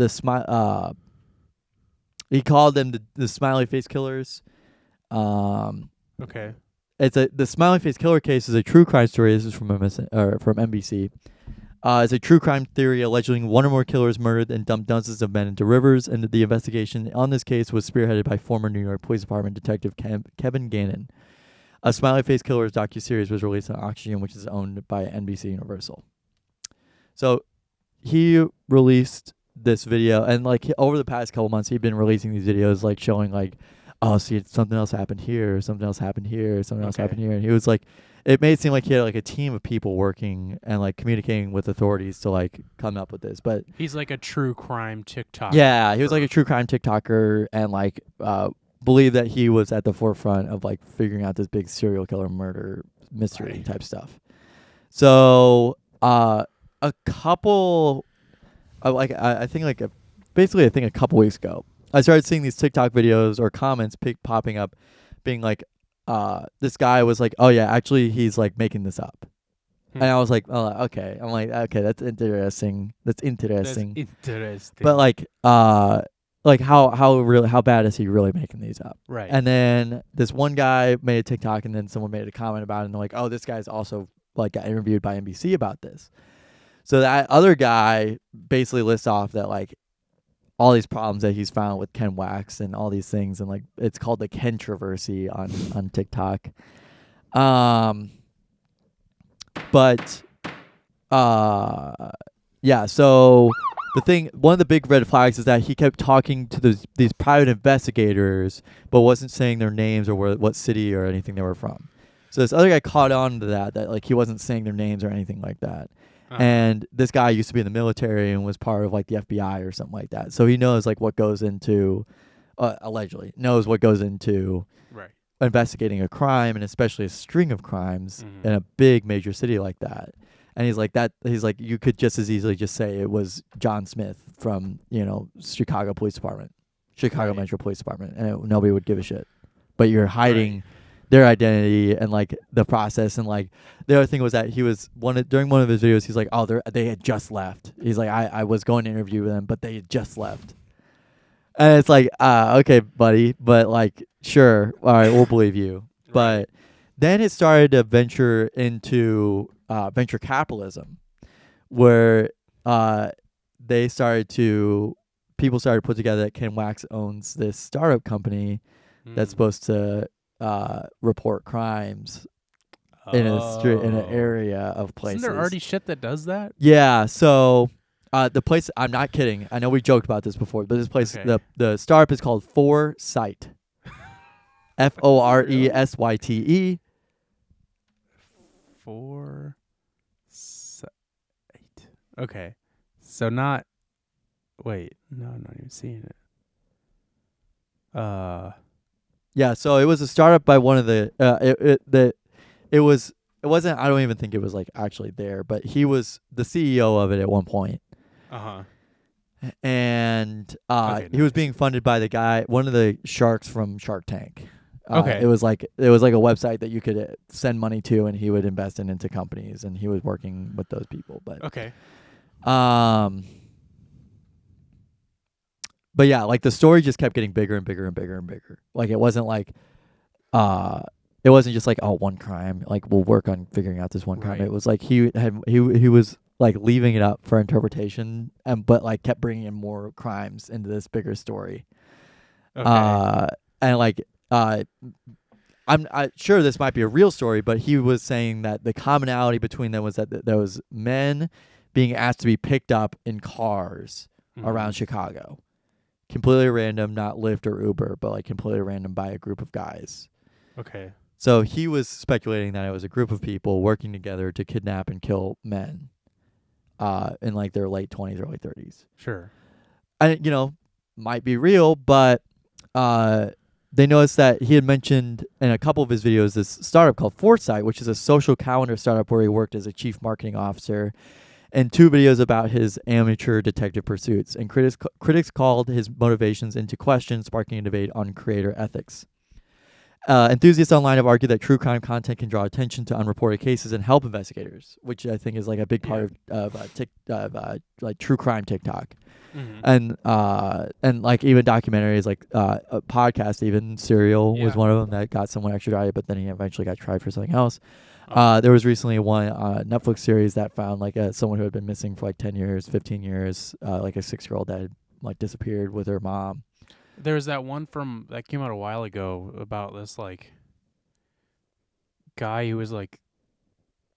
smile. He called them the smiley face killers. Okay. The smiley face killer case is a true crime story. This is from from NBC. It's a true crime theory alleging one or more killers murdered and dumped dozens of men into rivers, and the investigation on this case was spearheaded by former New York Police Department detective Kevin Gannon. A Smiley Face Killers docuseries was released on Oxygen, which is owned by NBC Universal. So he released this video, and like over the past couple months, he'd been releasing these videos, like showing like, oh, see, something else happened here, something else happened here, something else happened here, and he was like, it made it seem like he had like a team of people working and like communicating with authorities to like come up with this. But he's like a true crime TikToker. yeah, he was like a true crime TikToker and like believed that he was at the forefront of like figuring out this big serial killer murder mystery type stuff. So a couple, I think basically I think a couple weeks ago, I started seeing these TikTok videos or comments popping up, being like, this guy was like, oh yeah, actually he's like making this up. And I was like, oh, okay. I'm like, okay, that's interesting. That's interesting. But like how bad is he really making these up? Right. And then this one guy made a TikTok, and then someone made a comment about it, and they're like, oh, this guy's also like got interviewed by NBC about this. So that other guy basically lists off that like all these problems that he's found with Ken Wax and all these things, and like it's called the Kentroversy on TikTok. But yeah, so one of the big red flags is that he kept talking to these private investigators, but wasn't saying their names or what city or anything they were from. So this other guy caught on to that like he wasn't saying their names or anything like that. And this guy used to be in the military and was part of like the FBI or something like that. So he knows like what goes into, allegedly knows what goes into investigating a crime, and especially a string of crimes in a big major city like that. And he's like you could just as easily just say it was John Smith from Chicago Metro Police Department, and nobody would give a shit. But you're hiding their identity and like the process. And like the other thing was that he was during one of his videos, he's like, oh, they had just left. He's like, I was going to interview them, but they had just left. And it's like, okay, buddy, but like, sure, all right, we'll believe you. But then it started to venture into venture capitalism, where people started to put together that Ken Wax owns this startup company that's supposed to report crimes in an area of places. Isn't there already shit that does that? Yeah, so the place, I'm not kidding, I know we joked about this before, but this place, the startup is called Foresight. Foresyte. Foresight. Okay. So not. Wait. No, I'm not even seeing it. Yeah. So it was a startup by one of the. It wasn't. I don't even think it was like actually there, but he was the CEO of it at one point. And he was being funded by the guy, one of the sharks from Shark Tank. It was like a website that you could send money to, and he would invest into companies, and he was working with those people. But but yeah, like the story just kept getting bigger and bigger and bigger and bigger. Like it wasn't like it wasn't just like, oh, one crime, like we'll work on figuring out this one crime. It was like he was like leaving it up for interpretation, but like kept bringing in more crimes into this bigger story. And like I'm sure this might be a real story, but he was saying that the commonality between them was that there was men being asked to be picked up in cars around Chicago, completely random, not Lyft or Uber, but like completely random by a group of guys. So he was speculating that it was a group of people working together to kidnap and kill men in like their late 20s, early 30s. Sure. And, might be real, but they noticed that he had mentioned in a couple of his videos this startup called Foresight, which is a social calendar startup where he worked as a chief marketing officer, and 2 videos about his amateur detective pursuits. And critics called his motivations into question, sparking a debate on creator ethics. Enthusiasts online have argued that true crime content can draw attention to unreported cases and help investigators, which I think is like a big part of like true crime TikTok. Mhm. And like even documentaries, like a podcast, even Serial was Yeah. one of them that got someone extradited, but then he eventually got tried for something else. Oh. There was recently one Netflix series that found like someone who had been missing for like 10 years, 15 years, like a 6-year-old that had like disappeared with her mom. There was that one that came out a while ago about this like guy who was like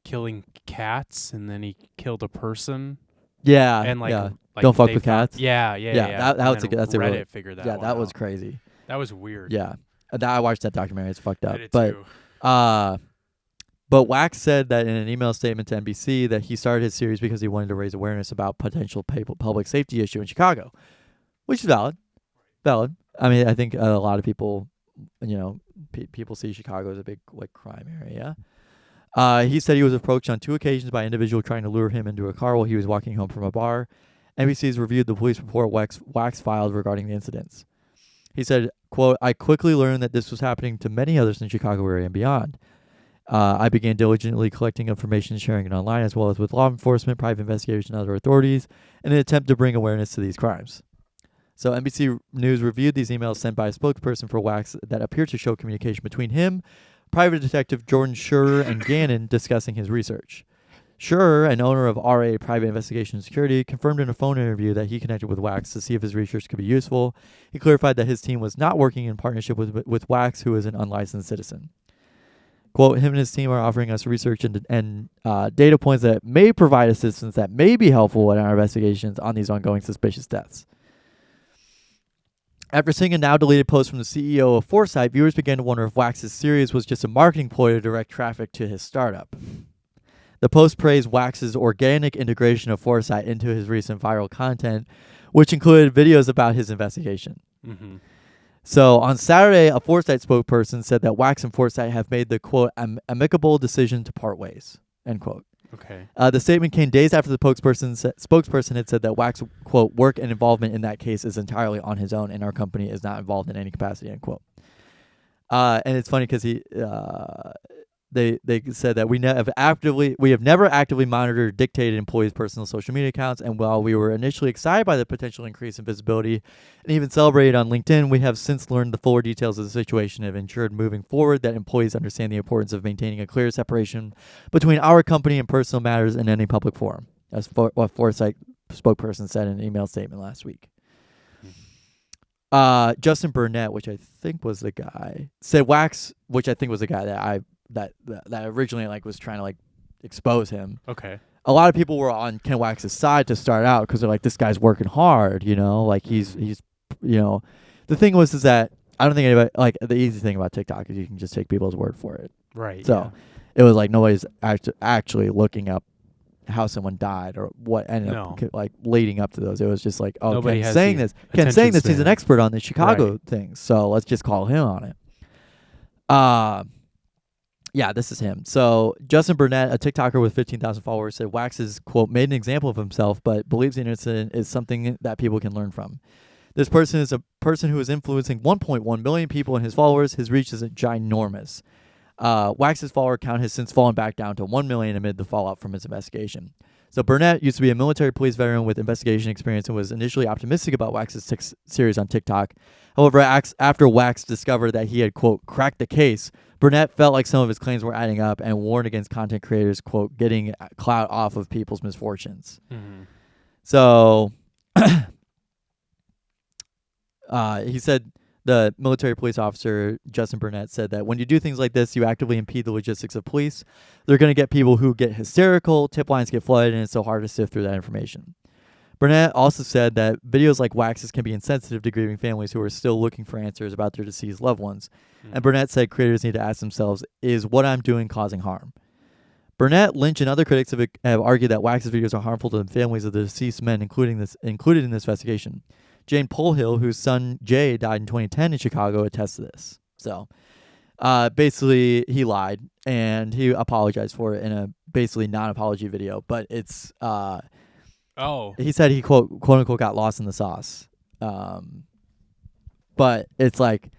killing cats and then he killed a person Yeah, and like, yeah. like Don't fuck they with found- cats? Yeah. Yeah, that was And that's a Reddit really, figured that yeah, one that was out. crazy. That was weird. Yeah, I watched that documentary. It's fucked up. I did But too. but Wax said that in an email statement to NBC that he started his series because he wanted to raise awareness about potential public safety issue in Chicago, which is valid. Valid. I mean, I think a lot of people, people see Chicago as a big like crime area. He said he was approached on 2 occasions by an individual trying to lure him into a car while he was walking home from a bar. NBC's reviewed the police report Wax filed regarding the incidents. He said, quote, "I quickly learned that this was happening to many others in Chicago area and beyond. I began diligently collecting information and sharing it online as well as with law enforcement, private investigators, and other authorities in an attempt to bring awareness to these crimes." So NBC News reviewed these emails sent by a spokesperson for Wax that appeared to show communication between him, private detective Jordan Scherer, and Gannon discussing his research. Scherer, an owner of RA Private Investigation Security, confirmed in a phone interview that he connected with Wax to see if his research could be useful. He clarified that his team was not working in partnership with Wax, who is an unlicensed citizen. Quote, "Him and his team are offering us research and data points that may provide assistance that may be helpful in our investigations on these ongoing suspicious deaths." After seeing a now deleted post from the CEO of Foresight, viewers began to wonder if Wax's series was just a marketing ploy to direct traffic to his startup. The post praised Wax's organic integration of Foresight into his recent viral content, which included videos about his investigation. Mm-hmm. So on Saturday, a Foresight spokesperson said that Wax and Foresight have made the, quote, amicable decision to part ways, end quote. Okay. The statement came days after the spokesperson had said that Wax, quote, work and involvement in that case is entirely on his own and our company is not involved in any capacity, end quote. And it's funny because they said that we have never actively monitored or dictated employees' personal social media accounts, and while we were initially excited by the potential increase in visibility and even celebrated on LinkedIn, we have since learned the fuller details of the situation and have ensured moving forward that employees understand the importance of maintaining a clear separation between our company and personal matters in any public forum. That's what Foresight spokesperson said in an email statement last week. Justin Burnett, which I think was the guy, said Wax, which I think was the guy that originally like was trying to like expose him. Okay. A lot of people were on Ken Wax's side to start out because they're like, this guy's working hard, like he's the thing is that I don't think anybody, like, the easy thing about TikTok is you can just take people's word for it. Right. So it was like nobody's actually looking up how someone died or what ended up like leading up to those. It was just like, oh, Nobody Ken's has saying the this. Ken's saying this. He's an span. expert on the Chicago Right. things, so let's just call him on it. Yeah, this is him. So Justin Burnett, a TikToker with 15,000 followers, said Wax has, quote, made an example of himself, but believes the incident is something that people can learn from. This person is a person who is influencing 1.1 million people and his followers. His reach is ginormous. Wax's follower count has since fallen back down to 1 million amid the fallout from his investigation. So Burnett used to be a military police veteran with investigation experience and was initially optimistic about Wax's series on TikTok. However, after Wax discovered that he had, quote, cracked the case, Burnett felt like some of his claims were adding up and warned against content creators, quote, getting clout off of people's misfortunes. Mm-hmm. So he said, the military police officer, Justin Burnett, said that when you do things like this, you actively impede the logistics of police. They're going to get people who get hysterical, tip lines get flooded, and it's so hard to sift through that information. Burnett also said that videos like Wax's can be insensitive to grieving families who are still looking for answers about their deceased loved ones. Mm-hmm. And Burnett said creators need to ask themselves, is what I'm doing causing harm? Burnett, Lynch, and other critics have argued that Wax's videos are harmful to the families of the deceased men included in this investigation. Jane Polhill, whose son Jay died in 2010 in Chicago, attests to this. So basically, he lied, and he apologized for it in a basically non-apology video. But it's he said he, quote unquote, got lost in the sauce. But it's like,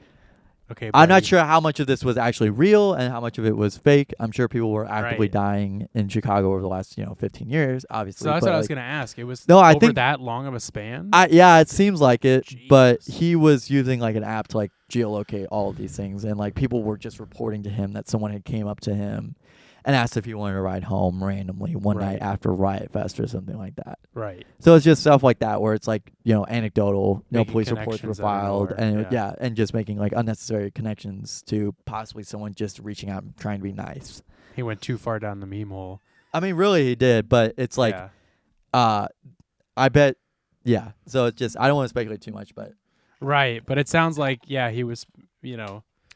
Okay, I'm not buddy. sure how much of this was actually real and how much of it was fake. I'm sure people were actively Right. dying in Chicago over the last 15 years, obviously. So that's but what I was like, gonna ask. It was No, I over think- that long of a span. yeah, it seems like it, but Jesus. he was using like an app to like geolocate all of these things, and like people were just reporting to him that someone had came up to him and asked if he wanted to ride home randomly one Right. night after Riot Fest or something like that. Right. So it's just stuff like that where it's like, anecdotal, no Making police reports were connections out of filed, nowhere, and yeah. and just making like unnecessary connections to possibly someone just reaching out and trying to be nice. He went too far down the meme hole. I mean, really he did, but it's like, yeah. I bet, yeah. So it's just, I don't want to speculate too much, but Right, but it sounds like he was,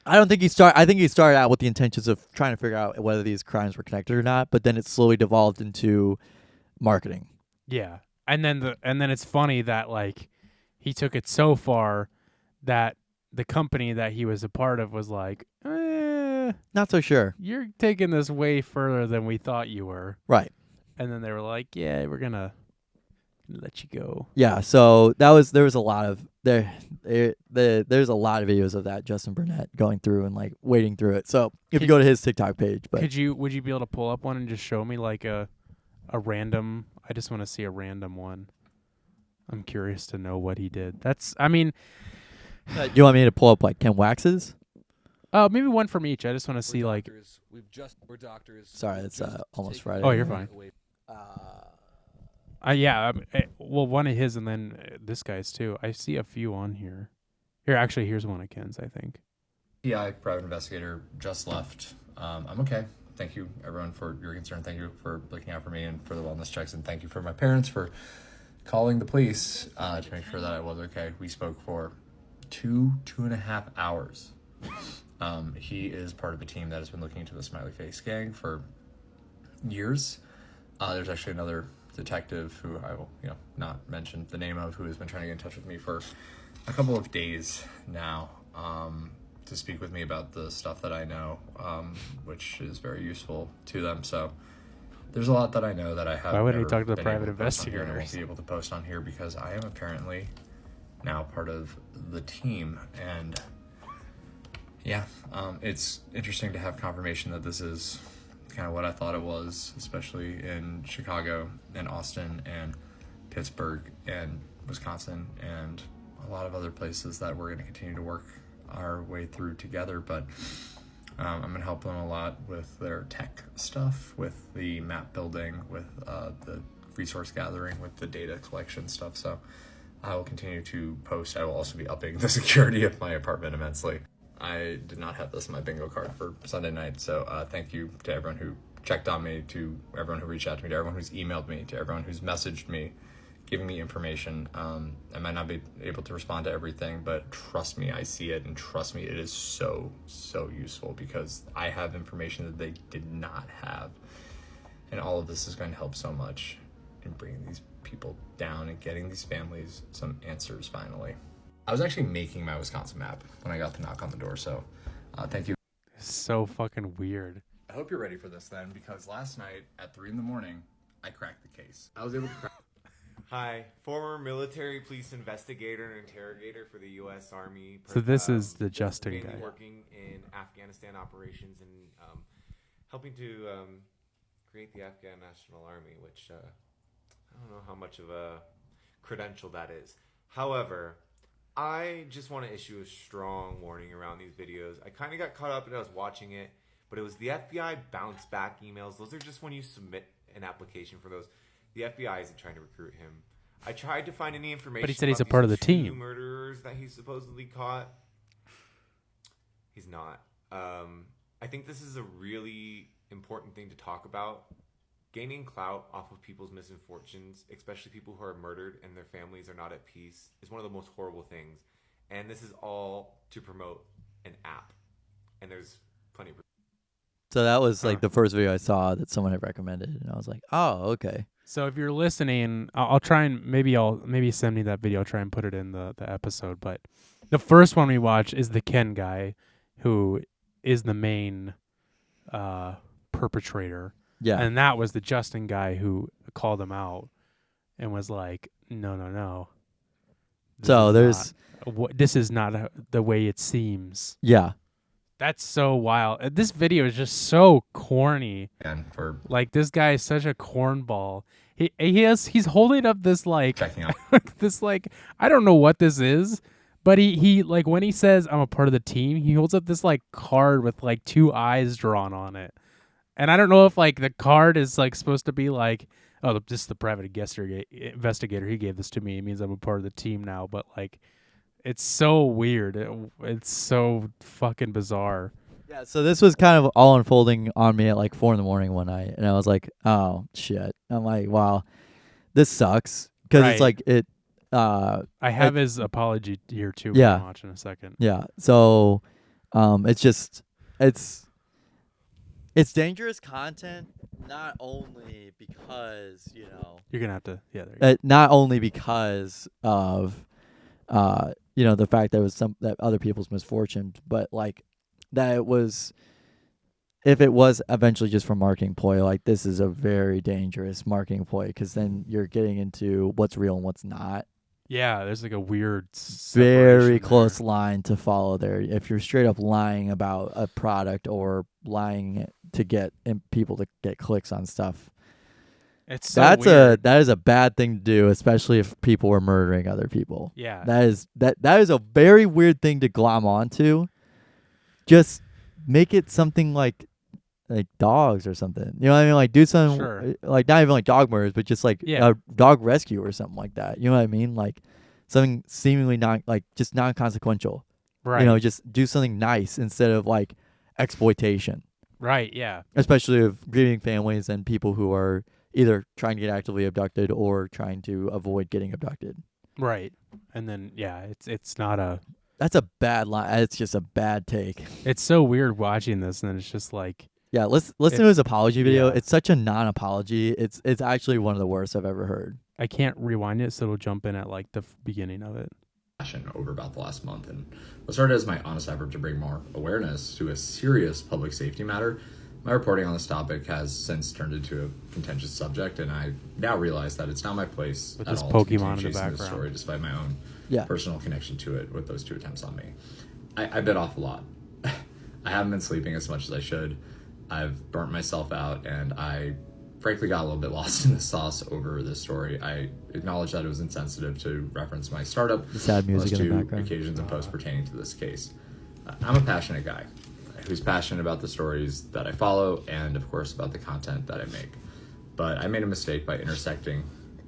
I don't think I think he started out with the intentions of trying to figure out whether these crimes were connected or not, but then it slowly devolved into marketing. yeah. And then it's funny that like he took it so far that the company that he was a part of was like, Not so sure. you're taking this way further than we thought you were. Right. And then they were like, yeah, we're gonna let you go. Yeah, so there was a lot of there's a lot of videos of that Justin Burnett going through and like wading through it. So if you go to his TikTok page, but Would you be able to pull up one and just show me like a random? I just want to see a random one. I'm curious to know what he did. do you want me to pull up like Ken Wax's? Maybe one from each. I just want to see like. We're doctors. Sorry, it's almost Friday. Oh, you're fine. Yeah. Well, one of his and then this guy's too. I see a few on here. Here, actually, here's one of Ken's. I think. PI, private investigator, just left. I'm okay. Thank you, everyone, for your concern. Thank you for looking out for me and for the wellness checks. And thank you for my parents for calling the police to make sure that I was okay. We spoke for 2.5 hours. He is part of a team that has been looking into the Smiley Face gang for years. There's actually another detective who I will, not mention the name of, who has been trying to get in touch with me for a couple of days now, to speak with me about the stuff that I know, which is very useful to them. So there's a lot that I know that I have. Why wouldn't he never talk to the been private able to post on here, and I won't investigators? be able to post on here because I am apparently now part of the team. And yeah, it's interesting to have confirmation that this is kind of what I thought it was, especially in Chicago and Austin and Pittsburgh and Wisconsin and a lot of other places that we're going to continue to work our way through together. But I'm going to help them a lot with their tech stuff, with the map building, with the resource gathering, with the data collection stuff. So I will continue to post. I will also be upping the security of my apartment immensely. I did not have this in my bingo card for Sunday night, so thank you to everyone who checked on me, to everyone who reached out to me, to everyone who's emailed me, to everyone who's messaged me, giving me information. I might not be able to respond to everything, but trust me, I see it, and trust me, it is so, so useful because I have information that they did not have, and all of this is going to help so much in bringing these people down and getting these families some answers finally. I was actually making my Wisconsin map when I got the knock on the door, so thank you. So fucking weird. I hope you're ready for this then, because last night at 3 a.m, I cracked the case. I was able to crack. Hi, former military police investigator and interrogator for the U.S. Army. So this is the Justin mainly guy. working in Afghanistan operations and helping to create the Afghan National Army, which I don't know how much of a credential that is. However, I just want to issue a strong warning around these videos. I kind of got caught up and I was watching it, but it was the FBI bounce back emails. Those are just when you submit an application for those. The FBI isn't trying to recruit him. I tried to find any information. But he said he's about a part of these the two team. murderers that he supposedly caught. He's not. I think this is a really important thing to talk about. Gaining clout off of people's misfortunes, especially people who are murdered and their families are not at peace, is one of the most horrible things. And this is all to promote an app. And there's plenty of... So that was like Huh. the first video I saw that someone had recommended, and I was like, oh, okay. So if you're listening, I'll try and maybe send me that video. I'll try and put it in the episode. But the first one we watch is the Ken guy, who is the main perpetrator. Yeah. And that was the Justin guy who called him out and was like, no. This So is there's This is not the way it seems. Yeah. That's so wild. This video is just so corny. And for Like this guy is such a cornball. He's holding up this like checking out. this like I don't know what this is, but he like when he says I'm a part of the team, he holds up this like card with like 2 eyes drawn on it. And I don't know if like the card is like supposed to be like, oh, this is the private investigator. He gave this to me. It means I'm a part of the team now. But like, it's so weird. It's so fucking bizarre. Yeah, so this was kind of all unfolding on me at like 4 a.m. one night, and I was like, "Oh shit!" I'm like, "Wow, this sucks." Because it's Right. like it. I have his apology here too. Yeah. We'll watch in a second. Yeah. So, it's just it's dangerous content, not only because You're gonna have to. Yeah. There you go. not only because of the fact that it was that other people's misfortunes, but like that it was. If it was eventually just for marketing ploy, like this is a very dangerous marketing ploy because then you're getting into what's real and what's not. Yeah. There's like a weird. Very separation close there. line to follow there. If you're straight up lying about a product or lying to get people to get clicks on stuff, It's so that weird. is a bad thing to do, especially if people were murdering other people. Yeah. That is a very weird thing to glom onto. Just make it something like dogs or something. You know what I mean? Like do something Sure. like not even like dog murders, but just like Yeah. a dog rescue or something like that. You know what I mean? Like something seemingly just non-consequential. Right. Just do something nice instead of like exploitation. Right. Yeah. Especially of grieving families and people who are either trying to get actively abducted or trying to avoid getting abducted. Right. And then yeah, it's not a. That's a bad line. It's just a bad take. It's so weird watching this, and then it's just like. Yeah, listen to his apology video. yeah. It's such a non-apology. It's actually one of the worst I've ever heard. I can't rewind it, so it'll jump in at like the beginning of it. Passion over about the last month, and what started as my honest effort to bring more awareness to a serious public safety matter, my reporting on this topic has since turned into a contentious subject, and I now realize that it's not my place With at this all to Pokemon continue in the chasing this background. story, despite my own Yeah. personal connection to it with those 2 attempts on me. I bit off a lot. I haven't been sleeping as much as I should. I've burnt myself out, and I frankly got a little bit lost in the sauce over this story. I acknowledge that it was insensitive to reference my startup The sad music on in the two background. occasions and posts pertaining to this case. I'm a passionate guy who's passionate about the stories that I follow and, of course, about the content that I make. But I made a mistake by intersecting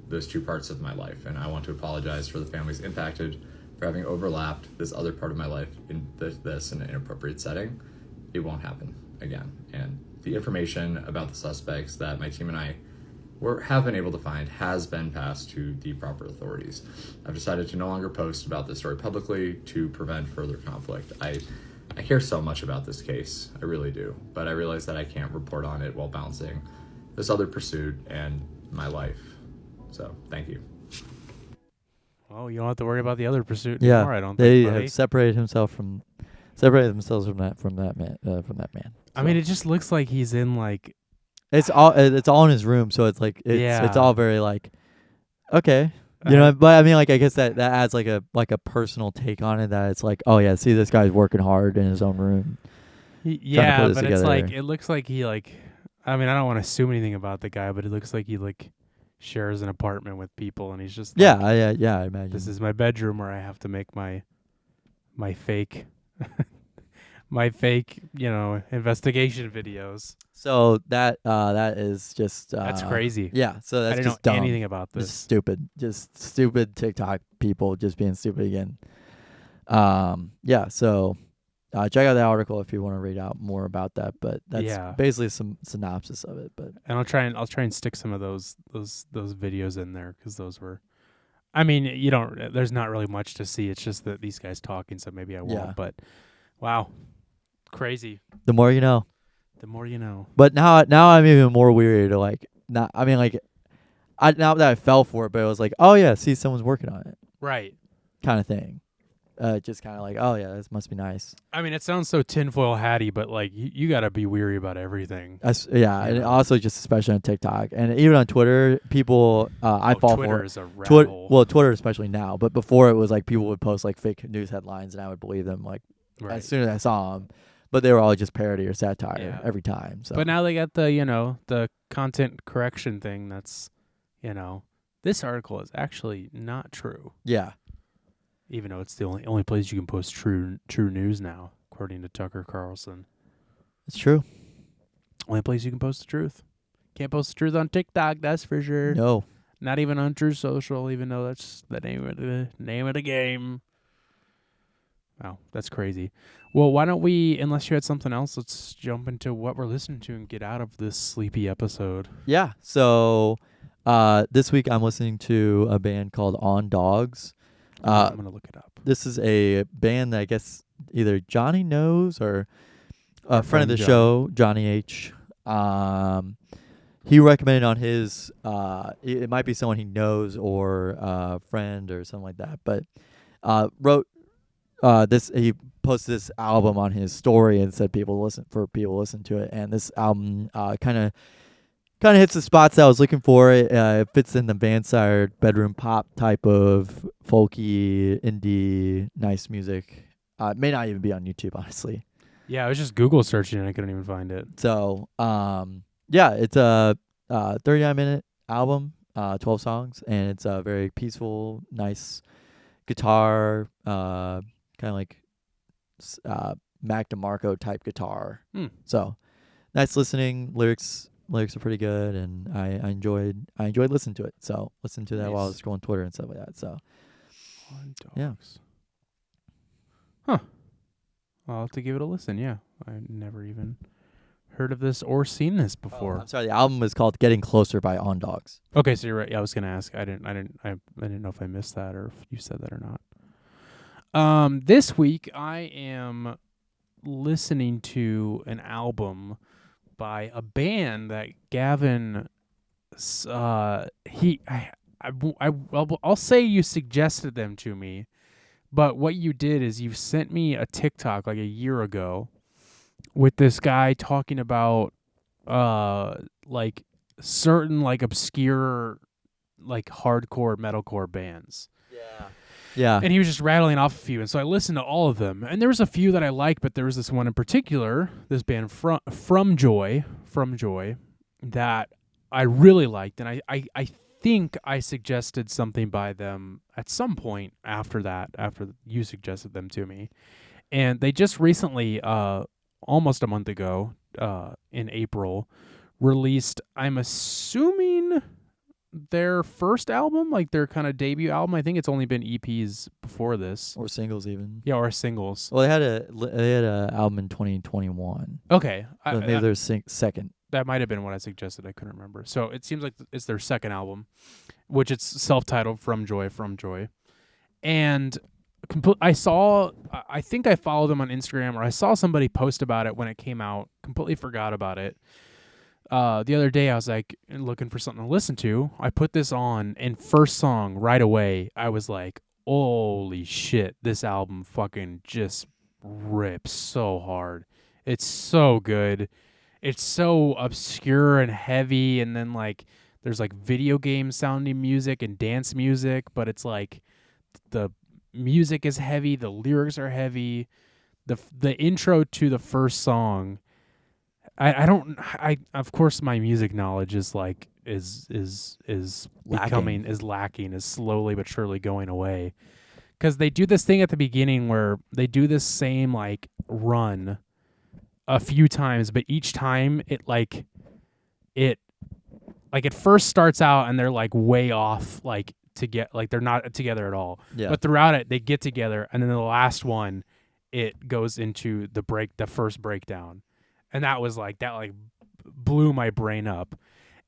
those 2 parts of my life, and I want to apologize for the families impacted for having overlapped this other part of my life in this in an inappropriate setting. It won't happen again. And the information about the suspects that my team and I have been able to find has been passed to the proper authorities. I've decided to no longer post about this story publicly to prevent further conflict. I care so much about this case, I really do, but I realize that I can't report on it while balancing this other pursuit and my life. So, thank you. Well, you don't have to worry about the other pursuit Yeah, anymore. I don't they think. buddy. have separated themselves from that man. I mean, it just looks like he's in like. It's all in his room, so it's like it's Yeah. all very like okay, But I mean, like I guess that adds like a personal take on it. That it's like, oh yeah, see this guy's working hard in his own room. Yeah, put this but it's together. like it looks like he like. I mean, I don't want to assume anything about the guy, but it looks like he like shares an apartment with people, and he's just like, Yeah, I imagine. This is my bedroom where I have to make my fake my fake, investigation videos. So that is just That's crazy. Yeah, so that's I didn't just know dumb. anything about Just this. stupid. Just stupid TikTok people just being stupid again. Yeah, so check out that article if you want to read out more about that, but that's Yeah. basically some synopsis of it, but And I'll try and stick some of those videos in there because those were. I mean, there's not really much to see. It's just that these guys talking, so maybe I won't. Yeah. But wow, crazy. the more you know. The more you know. But now I'm even more weary to like not. I mean, like, now that I fell for it, but it was like, oh yeah, see, someone's working on it, Right. kind of thing. just kind of like, oh yeah, this must be nice. I mean, it sounds so tinfoil hatty, but like you got to be weary about everything. Yeah, and Yeah. also just especially on TikTok and even on Twitter, people I fall Twitter for. is a rat Twitter, hole. well, Twitter especially now, but before it was like people would post like fake news headlines and I would believe them like Right. as soon as I saw them, but they were all just parody or satire Yeah. every time. So, But now they got the the content correction thing. That's this article is actually not true, yeah, even though it's the only place you can post true news now, according to Tucker Carlson. it's true. Only place you can post the truth. Can't post the truth on TikTok, that's for sure. No, Not even on True Social, even though that's the name of the game. Wow, that's crazy. Well, why don't we, unless you had something else, let's jump into what we're listening to and get out of this sleepy episode. yeah. So, this week I'm listening to a band called On Dogs. I'm gonna look it up. This is a band that I guess either Johnny knows or a Our friend of the friend show, Johnny H. He recommended on his. It might be someone he knows or a friend or something like that. But wrote this. He posted this album on his story and said people listen to it. And this album kind of hits the spots that I was looking for. It fits in the Vansire bedroom pop type of folky, indie, nice music. It may not even be on YouTube, honestly. Yeah, I was just Google searching and I couldn't even find it. So, yeah, it's a 39-minute album, 12 songs, and it's a very peaceful, nice guitar, kind of like Mac DeMarco type guitar. So, nice listening. Lyrics are pretty good, and I enjoyed listening to it. So, listen to that while I was Nice. scrolling Twitter and stuff like that. So, On Yeah. Dogs. Huh. I'll have to give it a listen. Yeah, I never even heard of this or seen this before. I'm sorry. The album is called "Getting Closer" by On Dogs. Okay, so you're right. Yeah, I was gonna ask. I didn't know if I missed that or if you said that or not. This week I am listening to an album by a band that Gavin. I'll say you suggested them to me, but what you did is you sent me a TikTok like a year ago with this guy talking about like certain like obscure like hardcore metalcore bands. Yeah. And he was just rattling off a few, and so I listened to all of them. And there was a few that I liked, but there was this one in particular, this band From Joy, that I really liked, and I think I suggested something by them at some point after that, after you suggested them to me. And they just recently, almost a month ago, in April, released, I'm assuming, their first album, like their kind of debut album. I think it's only been EPs before this. Or singles even. Yeah, or singles. Well, they had a album in 2021. Okay. So maybe their second. That might have been what I suggested. I couldn't remember. So it seems like it's their second album, which it's self-titled From Joy. And I think I followed them on Instagram, or I saw somebody post about it when it came out. Completely forgot about it. The other day I was like looking for something to listen to. I put this on, and first song right away, I was like, holy shit, this album fucking just rips so hard. It's so good. It's so obscure and heavy, and then like there's like video game sounding music and dance music, but it's like the music is heavy, the lyrics are heavy. The intro to the first song, I of course my music knowledge is like is lacking, is slowly but surely going away, because they do this thing at the beginning where they do this same like run a few times, but each time it first starts out and they're like way off, like to get like they're not together at all. Yeah. But throughout it they get together, and then the last one it goes into the first breakdown. And that blew my brain up.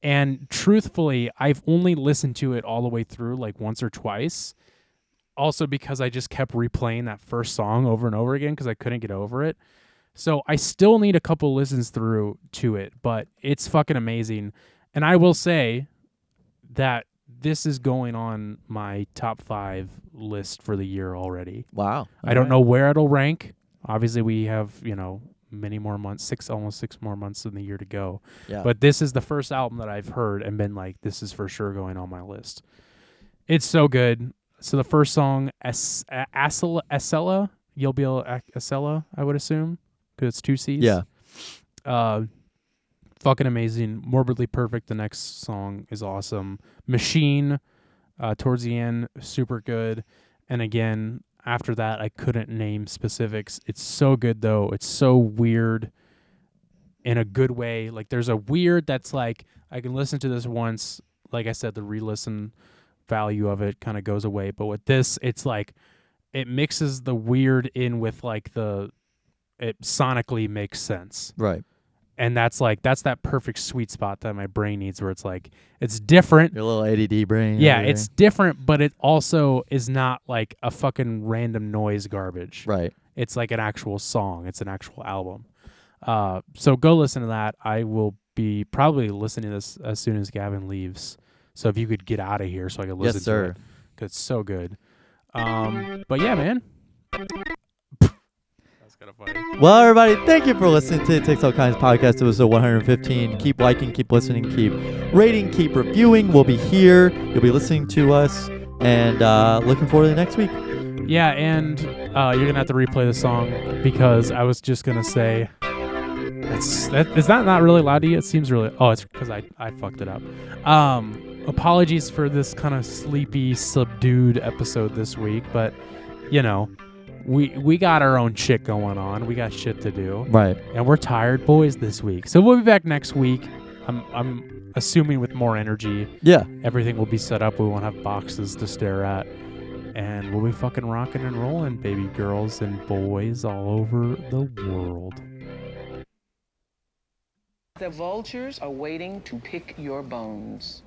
And truthfully, I've only listened to it all the way through like once or twice. Also because I just kept replaying that first song over and over again because I couldn't get over it. So I still need a couple listens through to it, but it's fucking amazing. And I will say that this is going on my top 5 list for the year already. Wow. I don't know where it'll rank. Obviously, we have, many more months, almost 6 more months in the year to go. Yeah. But this is the first album that I've heard and been like, this is for sure going on my list. It's so good. So the first song, Acela, you'll be able Acela, I would assume, because it's 2 C's. Yeah. Fucking amazing. Morbidly Perfect, the next song is awesome. Machine, towards the end, super good. And again, after that, I couldn't name specifics. It's so good, though. It's so weird in a good way. Like, there's a weird that's like, I can listen to this once. Like I said, the re-listen value of it kind of goes away. But with this, it's like, it mixes the weird in with, like, it sonically makes sense. Right. And that's that perfect sweet spot that my brain needs, where it's like, it's different. Your little ADD brain. Yeah, over it's different, but it also is not like a fucking random noise garbage. there. Right. It's like an actual song. It's an actual album. So go listen to that. I will be probably listening to this as soon as Gavin leaves. So if you could get out of here so I could listen Yes, sir. to it, because it's so good. But yeah, man. That's kind of funny. Well, everybody, thank you for listening to the Takes All Kinds podcast. It was 115. Keep liking, keep listening, keep rating, keep reviewing. We'll be here. You'll be listening to us, and looking forward to the next week. Yeah, and you're going to have to replay the song, because I was just going to say, is that not really loud to you? It seems really... Oh, it's because I fucked it up. Apologies for this kind of sleepy, subdued episode this week, but, we got our own shit going on. We got shit to do. Right. And we're tired boys this week. So we'll be back next week. I'm assuming with more energy. Yeah. Everything will be set up. We won't have boxes to stare at. And we'll be fucking rocking and rolling, baby girls and boys all over the world. The vultures are waiting to pick your bones.